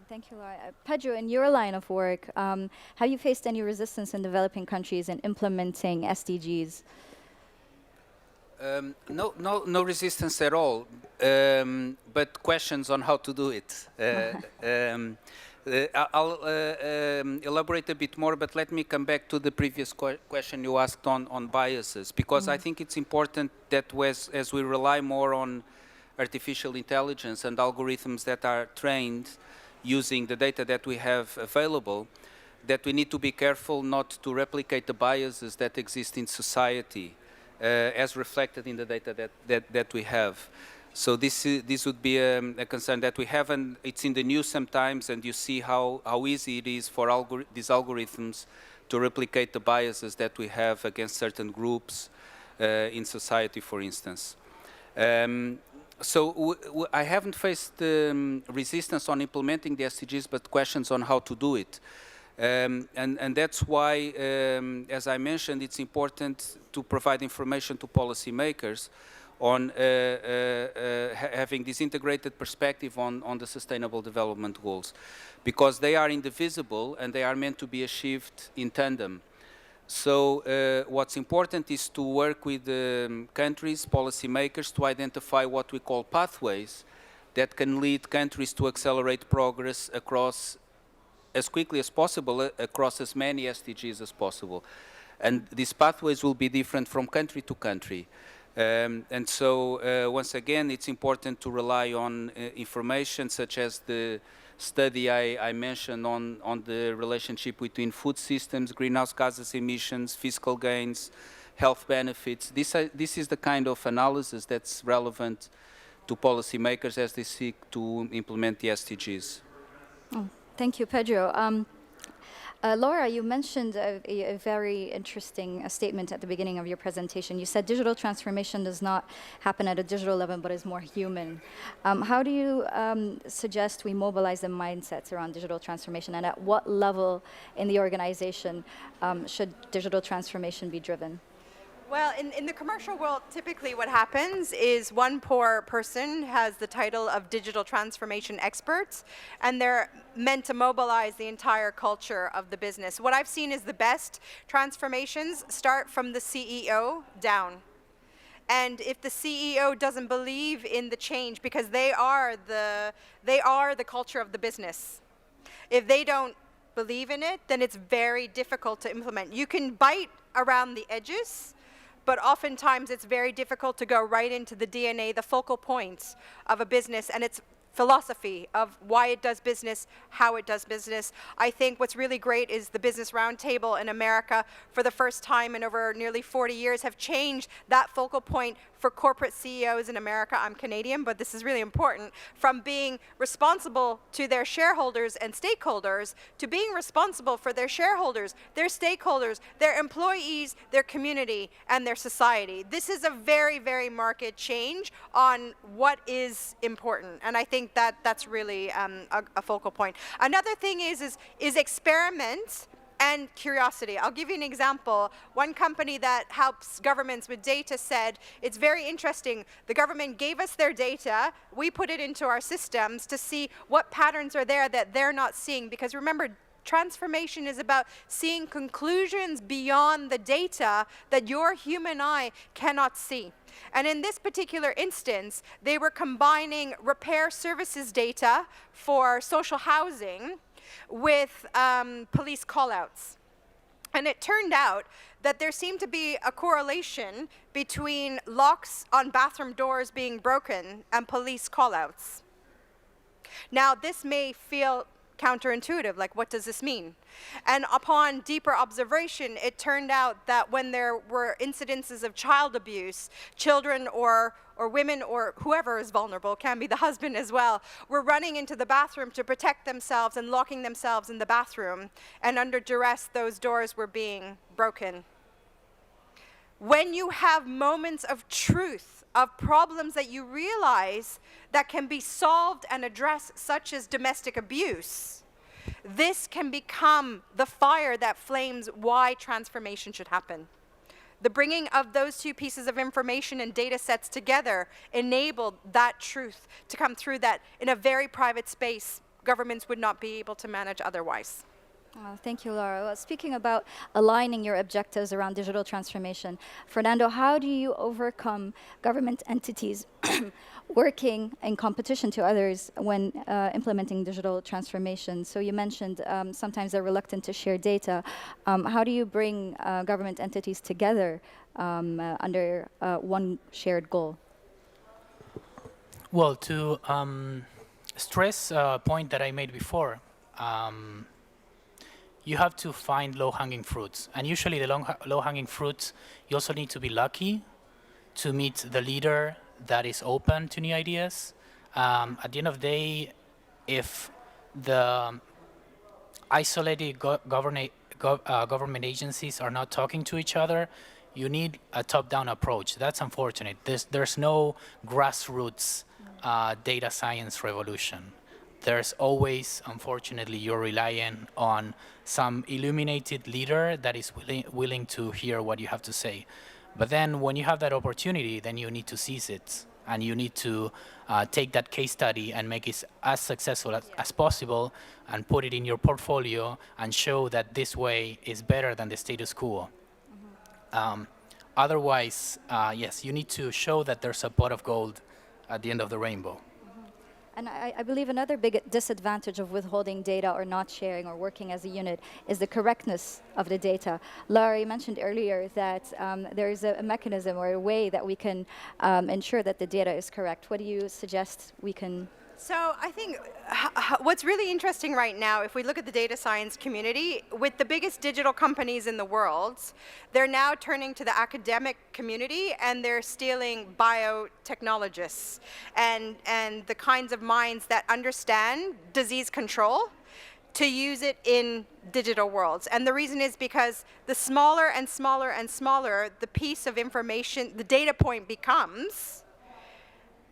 Thank you, Laura. Pedro, in your line of work, have you faced any resistance in developing countries in implementing SDGs? No resistance at all, but questions on how to do it. I'll elaborate a bit more, but let me come back to the previous question you asked on biases, because I think it's important that as we rely more on artificial intelligence and algorithms that are trained using the data that we have available, that we need to be careful not to replicate the biases that exist in society. As reflected in the data that we have. So this would be a concern that we have, and it's in the news sometimes, and you see how easy it is for these algorithms to replicate the biases that we have against certain groups in society, for instance. So I haven't faced resistance on implementing the SDGs, but questions on how to do it. And that's why, as I mentioned, it's important to provide information to policymakers on having this integrated perspective on the Sustainable Development Goals, because they are indivisible and they are meant to be achieved in tandem. So what's important is to work with countries, policymakers, to identify what we call pathways that can lead countries to accelerate progress across as quickly as possible across as many SDGs as possible. And these pathways will be different from country to country. And so, once again, it's important to rely on information such as the study I mentioned on the relationship between food systems, greenhouse gases emissions, fiscal gains, health benefits. This is the kind of analysis that's relevant to policymakers as they seek to implement the SDGs. Oh. Thank you, Pedro. Laura, you mentioned a very interesting statement at the beginning of your presentation. You said digital transformation does not happen at a digital level, but is more human. How do you suggest we mobilize the mindsets around digital transformation, and at what level in the organization should digital transformation be driven? Well, in the commercial world, typically what happens is one poor person has the title of digital transformation expert, and they're meant to mobilize the entire culture of the business. What I've seen is the best transformations start from the CEO down. And if the CEO doesn't believe in the change, because they are the culture of the business, if they don't believe in it, then it's very difficult to implement. You can bite around the edges, but oftentimes it's very difficult to go right into the DNA, the focal points of a business and its philosophy of why it does business, how it does business. I think what's really great is the Business Roundtable in America, for the first time in over nearly 40 years, have changed that focal point for corporate CEOs in America. I'm Canadian, but this is really important, from being responsible to their shareholders and stakeholders to being responsible for their shareholders, their stakeholders, their employees, their community, and their society. This is a very, very marked change on what is important, and I think that's really a focal point. Another thing is experiment and curiosity. I'll give you an example. One company that helps governments with data said, it's very interesting. The government gave us their data. We put it into our systems to see what patterns are there that they're not seeing. Because remember, transformation is about seeing conclusions beyond the data that your human eye cannot see. And in this particular instance, they were combining repair services data for social housing with police callouts. And it turned out that there seemed to be a correlation between locks on bathroom doors being broken and police callouts. Now, this may feel counterintuitive, like what does this mean? And upon deeper observation, it turned out that when there were incidences of child abuse, children or women or whoever is vulnerable, can be the husband as well, were running into the bathroom to protect themselves and locking themselves in the bathroom. And under duress, those doors were being broken. When you have moments of truth, of problems that you realize that can be solved and addressed, such as domestic abuse, this can become the fire that flames why transformation should happen. The bringing of those two pieces of information and data sets together enabled that truth to come through that in a very private space, governments would not be able to manage otherwise. Oh, thank you, Laura. Well, speaking about aligning your objectives around digital transformation, Fernando, how do you overcome government entities working in competition to others when implementing digital transformation? So you mentioned sometimes they're reluctant to share data. How do you bring government entities together under one shared goal? Well, to stress a point that I made before, you have to find low-hanging fruits. And usually the low-hanging fruits, you also need to be lucky to meet the leader that is open to new ideas. At the end of the day, if the isolated government agencies are not talking to each other, you need a top-down approach. That's unfortunate. There's no grassroots data science revolution. There's always, unfortunately, you're relying on some illuminated leader that is willing to hear what you have to say. But then when you have that opportunity, then you need to seize it. And you need to take that case study and make it as successful as possible and put it in your portfolio and show that this way is better than the status quo. Otherwise, yes, you need to show that there's a pot of gold at the end of the rainbow. And I believe another big disadvantage of withholding data or not sharing or working as a unit is the correctness of the data. Laura, you mentioned earlier that there is a mechanism or a way that we can ensure that the data is correct. What do you suggest we can? So I think what's really interesting right now, if we look at the data science community, with the biggest digital companies in the world, they're now turning to the academic community and they're stealing biotechnologists and the kinds of minds that understand disease control to use it in digital worlds. And the reason is because the smaller and smaller and smaller the piece of information, the data point becomes,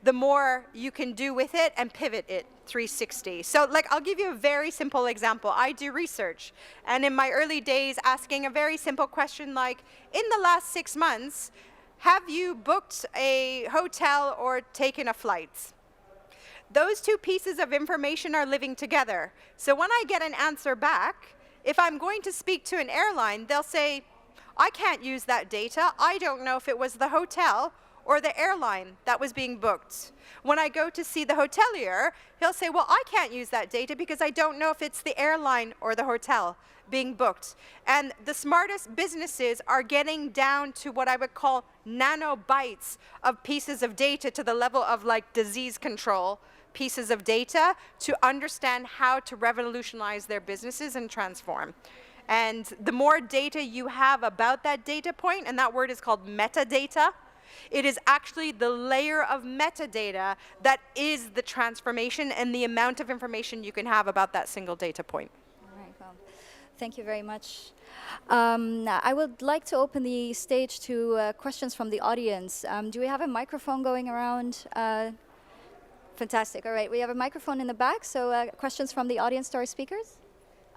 the more you can do with it and pivot it 360. So like, I'll give you a very simple example. I do research, and in my early days, asking a very simple question like, in the last 6 months, have you booked a hotel or taken a flight? Those two pieces of information are living together. So when I get an answer back, if I'm going to speak to an airline, they'll say, I can't use that data. I don't know if it was the hotel or the airline that was being booked. When I go to see the hotelier, he'll say, well, I can't use that data because I don't know if it's the airline or the hotel being booked. And the smartest businesses are getting down to what I would call nanobytes of pieces of data, to the level of like disease control pieces of data, to understand how to revolutionize their businesses and transform. And the more data you have about that data point, and that word is called metadata, it is actually the layer of metadata that is the transformation and the amount of information you can have about that single data point. All right, well, thank you very much. I would like to open the stage to questions from the audience. Do we have a microphone going around? Fantastic. All right, we have a microphone in the back, so questions from the audience to our speakers.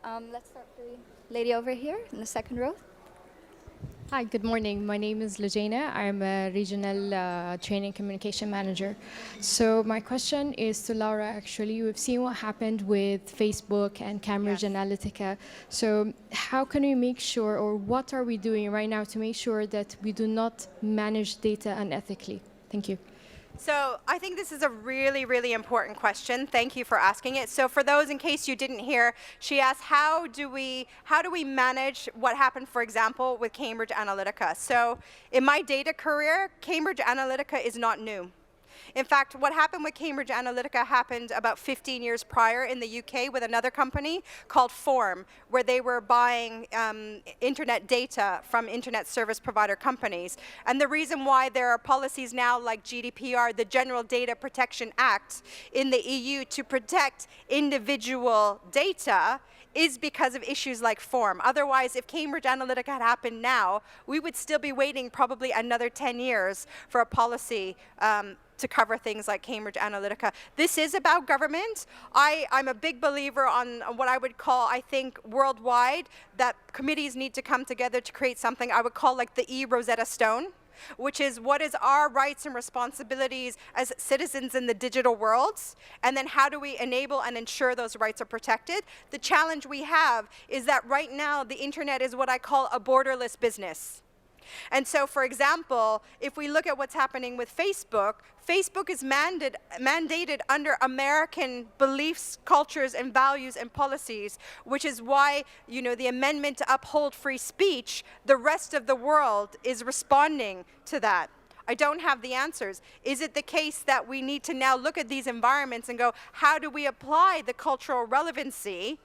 Let's start with the lady over here in the second row. Hi, good morning. My name is Lejana. I'm a regional training communication manager. So my question is to Laura, actually. We've seen what happened with Facebook and Cambridge Analytica. So how can we make sure, or what are we doing right now to make sure that we do not manage data unethically? Thank you. So I think this is a really, really important question. Thank you for asking it. So for those, in case you didn't hear, she asked, how do we manage what happened, for example, with Cambridge Analytica? So in my data career, Cambridge Analytica is not new. In fact, what happened with Cambridge Analytica happened about 15 years prior in the UK with another company called Form, where they were buying internet data from internet service provider companies. And the reason why there are policies now like GDPR, the General Data Protection Act in the EU to protect individual data is because of issues like Form. Otherwise, if Cambridge Analytica had happened now, we would still be waiting probably another 10 years for a policy to cover things like Cambridge Analytica. This is about government. I'm a big believer on what I would call, I think, worldwide, that committees need to come together to create something I would call like the Rosetta Stone, which is what is our rights and responsibilities as citizens in the digital worlds, and then how do we enable and ensure those rights are protected. The challenge we have is that right now the internet is what I call a borderless business. And so, for example, if we look at what's happening with Facebook, Facebook is mandated under American beliefs, cultures, and values and policies, which is why, you know, the amendment to uphold free speech, the rest of the world is responding to that. I don't have the answers. Is it the case that we need to now look at these environments and go, how do we apply the cultural relevancy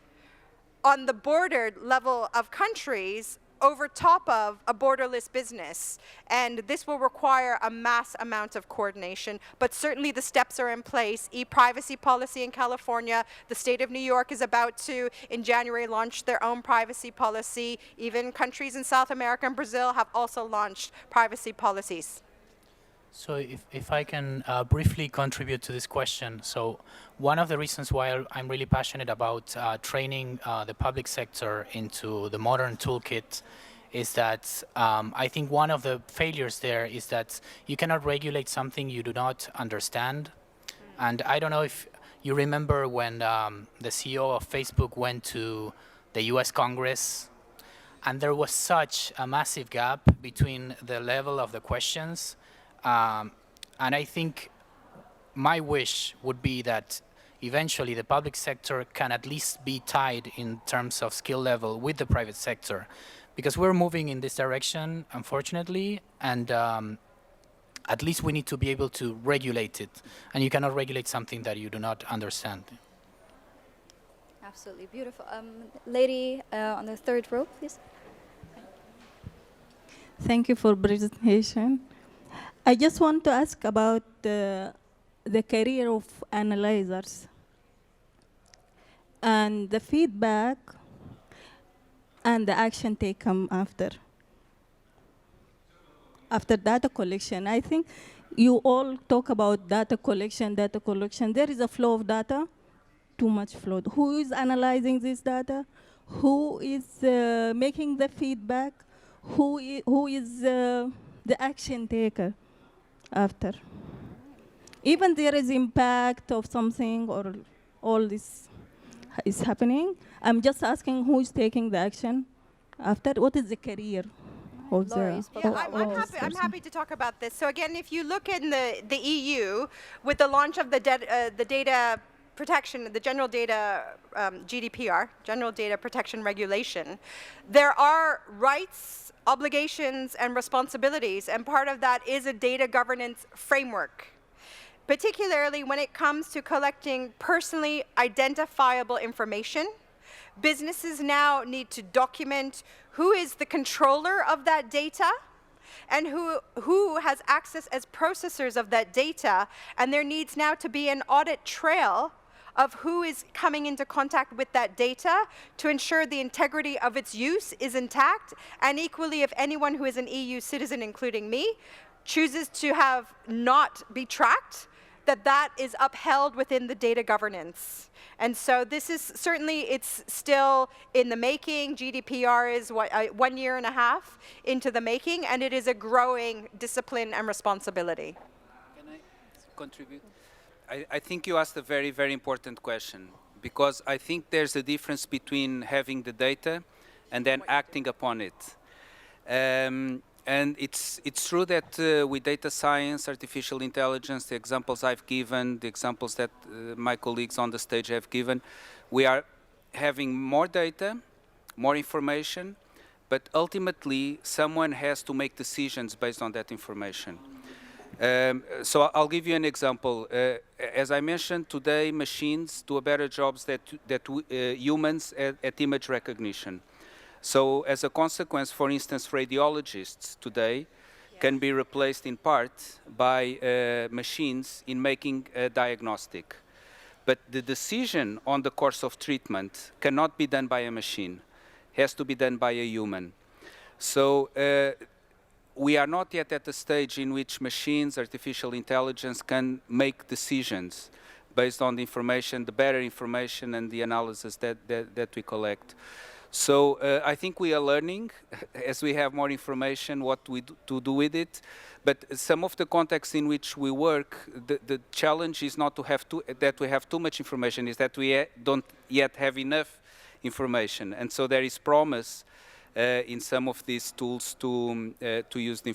on the bordered level of countries over top of a borderless business? And this will require a mass amount of coordination, but certainly the steps are in place. E-privacy policy in California, the state of New York is about to, in January, launch their own privacy policy. Even countries in South America and Brazil have also launched privacy policies. So if I can briefly contribute to this question. So one of the reasons why I'm really passionate about training the public sector into the modern toolkit is that I think one of the failures there is that you cannot regulate something you do not understand. And I don't know if you remember when the CEO of Facebook went to the US Congress, and there was such a massive gap between the level of the questions. And I think my wish would be that eventually the public sector can at least be tied in terms of skill level with the private sector, because we're moving in this direction, unfortunately, and at least we need to be able to regulate it. And you cannot regulate something that you do not understand. Absolutely beautiful. Lady on the third row, please. Thank you for presentation. I just want to ask about the career of analyzers and the feedback and the action taken after data collection. I think you all talk about data collection. There is a flow of data, too much flow. Who is analyzing this data? Who is making the feedback? Who is the action taker after? Even there is impact of something or all this is happening. I'm just asking who is taking the action after. What is the career of Laura, the? Yeah, I'm happy to talk about this. So again, if you look in the EU, with the launch of the data protection, the general data GDPR, General Data Protection Regulation, there are rights, obligations, and responsibilities, and part of that is a data governance framework, particularly when it comes to collecting personally identifiable information. Businesses now need to document who is the controller of that data and who has access as processors of that data, and there needs now to be an audit trail of who is coming into contact with that data to ensure the integrity of its use is intact, and equally if anyone who is an EU citizen, including me, chooses to have not be tracked, that is upheld within the data governance. And so this is certainly, it's still in the making. GDPR is 1.5 years into the making, and it is a growing discipline and responsibility. Can I contribute? I think you asked a very, very important question, because I think there's a difference between having the data and then acting upon it. And it's true that with data science, artificial intelligence, the examples I've given, the examples that my colleagues on the stage have given, we are having more data, more information, but ultimately someone has to make decisions based on that information. So I'll give you an example. As I mentioned, today machines do a better job that humans at image recognition. So as a consequence, for instance, radiologists today can be replaced in part by machines in making a diagnostic. But the decision on the course of treatment cannot be done by a machine. It has to be done by a human. So we are not yet at the stage in which machines, artificial intelligence can make decisions based on the information, the better information and the analysis that we collect. So I think we are learning as we have more information what to do with it. But some of the contexts in which we work, the challenge is not to have that we have too much information, is that we don't yet have enough information. And so there is promise in some of these tools to use to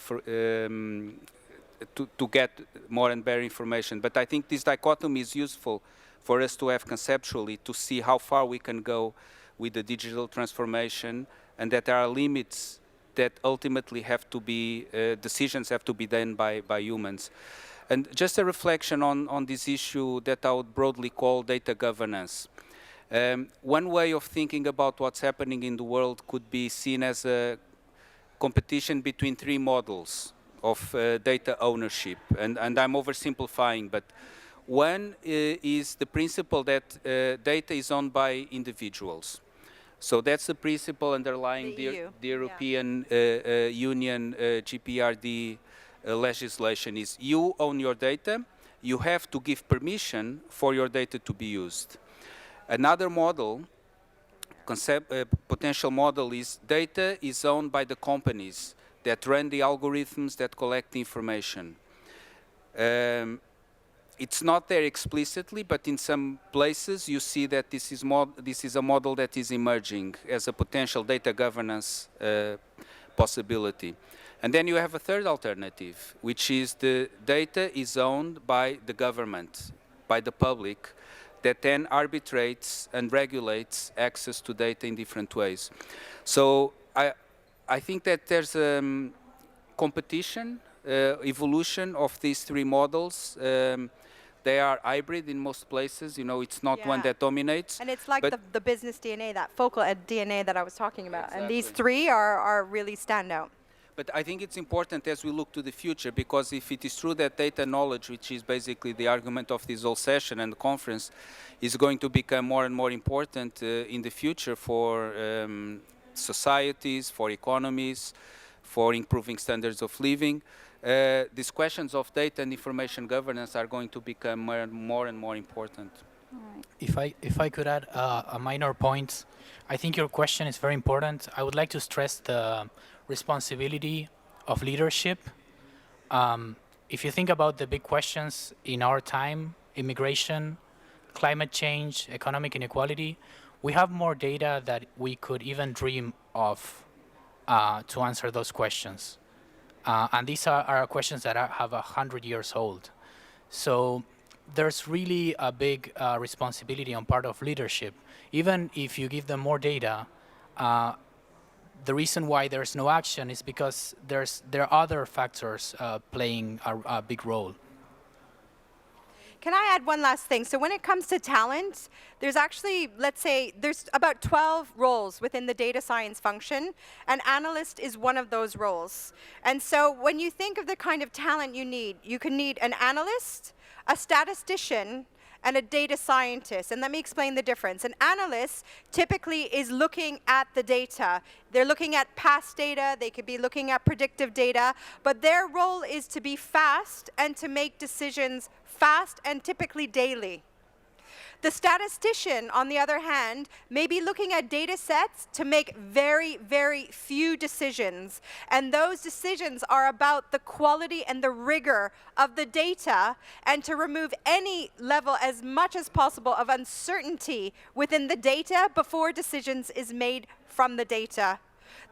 get more and better information. But I think this dichotomy is useful for us to have conceptually to see how far we can go with the digital transformation, and that there are limits that ultimately have to be, decisions have to be done by humans. And just a reflection on this issue that I would broadly call data governance. One way of thinking about what's happening in the world could be seen as a competition between three models of data ownership. And I'm oversimplifying, but one is the principle that data is owned by individuals. So that's the principle underlying the European Union GPRD legislation is you own your data, you have to give permission for your data to be used. Another model, potential model is data is owned by the companies that run the algorithms that collect the information. It's not there explicitly, but in some places you see that this is a model that is emerging as a potential data governance possibility. And then you have a third alternative, which is the data is owned by the government, by the public, that then arbitrates and regulates access to data in different ways. So I think that there's competition, evolution of these three models. They are hybrid in most places. You know, it's not one that dominates. And it's like the business DNA, that focal DNA that I was talking about. Exactly. And these three are really standout. But I think it's important as we look to the future, because if it is true that data knowledge, which is basically the argument of this whole session and the conference, is going to become more and more important in the future for societies, for economies, for improving standards of living, these questions of data and information governance are going to become more and more important. If I could add a minor point, I think your question is very important. I would like to stress the responsibility of leadership. If you think about the big questions in our time, immigration, climate change, economic inequality, we have more data that we could even dream of to answer those questions. And these are questions that have 100 years old. So there's really a big responsibility on part of leadership. Even if you give them more data, the reason why there's no action is because there are other factors playing a big role. Can I add one last thing? So when it comes to talent, there's actually, let's say, there's about 12 roles within the data science function, and analyst is one of those roles. And so when you think of the kind of talent you can need an analyst, a statistician, and a data scientist. And let me explain the difference. An analyst typically is looking at the data. They're looking at past data, they could be looking at predictive data, but their role is to be fast and to make decisions fast and typically daily. The statistician, on the other hand, may be looking at data sets to make very, very few decisions. And those decisions are about the quality and the rigor of the data, and to remove any level, as much as possible, of uncertainty within the data before decisions is made from the data.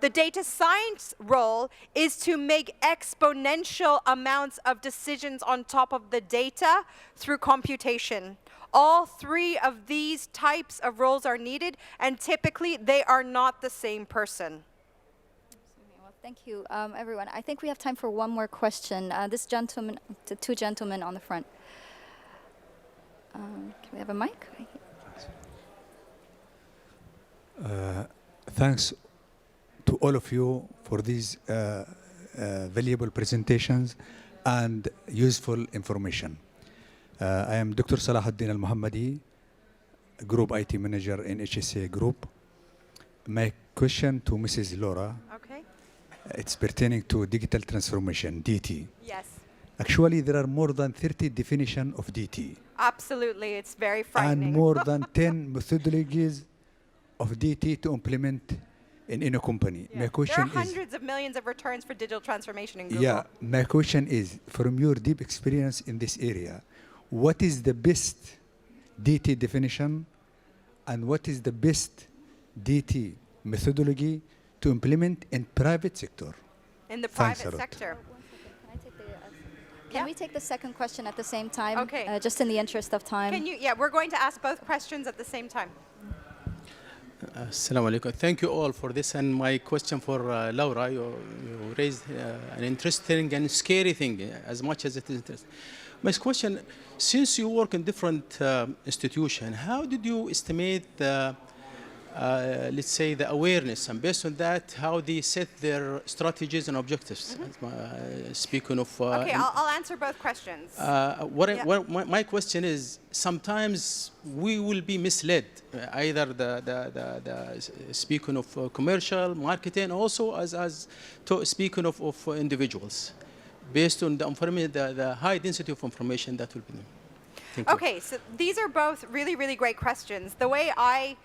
The data science role is to make exponential amounts of decisions on top of the data through computation. All three of these types of roles are needed, and typically they are not the same person. Thank you, everyone. I think we have time for one more question. This gentleman, the two gentlemen on the front. Can we have a mic? Thanks to all of you for these valuable presentations and useful information. I am Dr. Salahuddin Al-Muhammadi, Group IT Manager in HSA Group. My question to Mrs. Laura, Okay. it's pertaining to digital transformation, DT. Yes. Actually, there are more than 30 definitions of DT. Absolutely. It's very frightening. And more than 10 methodologies of DT to implement in a company. Yeah. My question there are is, hundreds of millions of returns for digital transformation in Google. yeah, my question is, from your deep experience in this area, what is the best DT definition and what is the best DT methodology to implement in private sector? In the Thanks private a lot. sector. Can we take the second question at the same time? Okay. Just in the interest of time. Can you? Yeah, we're going to ask both questions at the same time. Assalamu alaikum. Thank you all for this. And my question for Laura, you raised an interesting and scary thing, as much as it is interesting. My question, since you work in different institutions, how did you estimate the, let's say, the awareness, and based on that, how they set their strategies and objectives? Speaking of... Okay, I'll answer both questions. My question is, sometimes we will be misled, either speaking of commercial, marketing, also as speaking of individuals, based on the high density of information that will be there. Thank you. Okay, so these are both really, really great questions. The way I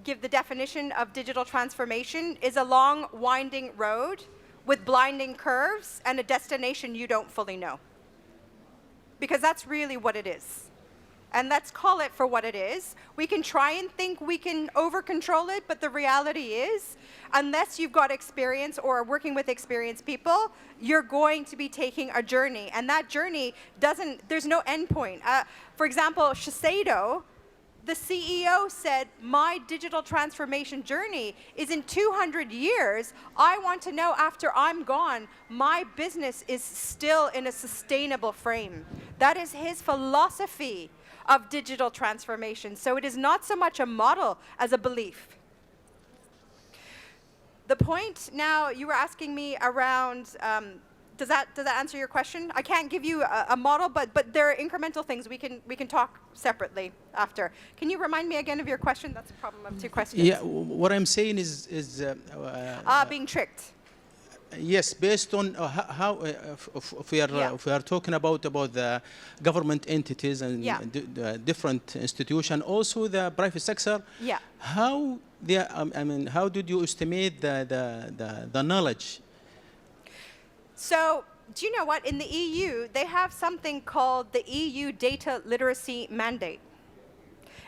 give the definition of digital transformation is a long, winding road with blinding curves and a destination you don't fully know. Because that's really what it is. And let's call it for what it is. We can try and think we can over-control it, but the reality is, unless you've got experience or are working with experienced people, you're going to be taking a journey. And that journey there's no end point. For example, Shiseido, the CEO said, my digital transformation journey is in 200 years. I want to know after I'm gone, my business is still in a sustainable frame. That is his philosophy of digital transformation. So it is not so much a model as a belief. The point now, you were asking me around, does that answer your question? I can't give you a model, but there are incremental things we can talk separately after. Can you remind me again of your question? That's a problem of two questions. Yeah, what I'm saying is being tricked. Yes, based on how if we are talking about the government entities and the different institutions, also the private sector. Yeah. How how did you estimate the knowledge? So, do you know what? In the EU, they have something called the EU Data Literacy Mandate.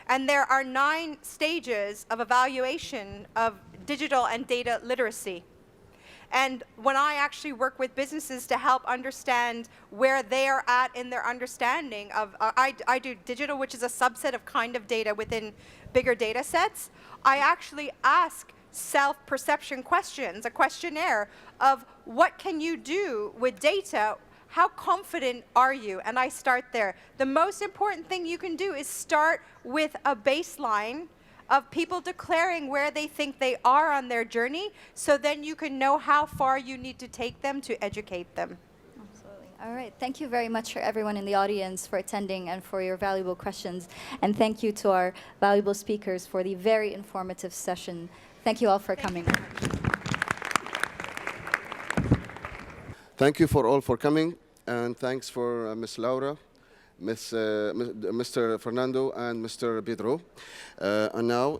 And there are 9 stages of evaluation of digital and data literacy. And when I actually work with businesses to help understand where they are at in their understanding of, I do digital, which is a subset of kind of data within bigger data sets, I actually ask self-perception questions, a questionnaire of what can you do with data, how confident are you? And I start there. The most important thing you can do is start with a baseline of people declaring where they think they are on their journey, so then you can know how far you need to take them to educate them. Absolutely. All right. Thank you very much for everyone in the audience for attending and for your valuable questions. And thank you to our valuable speakers for the very informative session. Thank you all for coming. Thank you for all for coming, and thanks for Ms. Laura, Mr. Fernando, and Mr. Pedro. And now,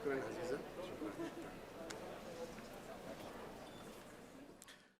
شكرا عزيزة.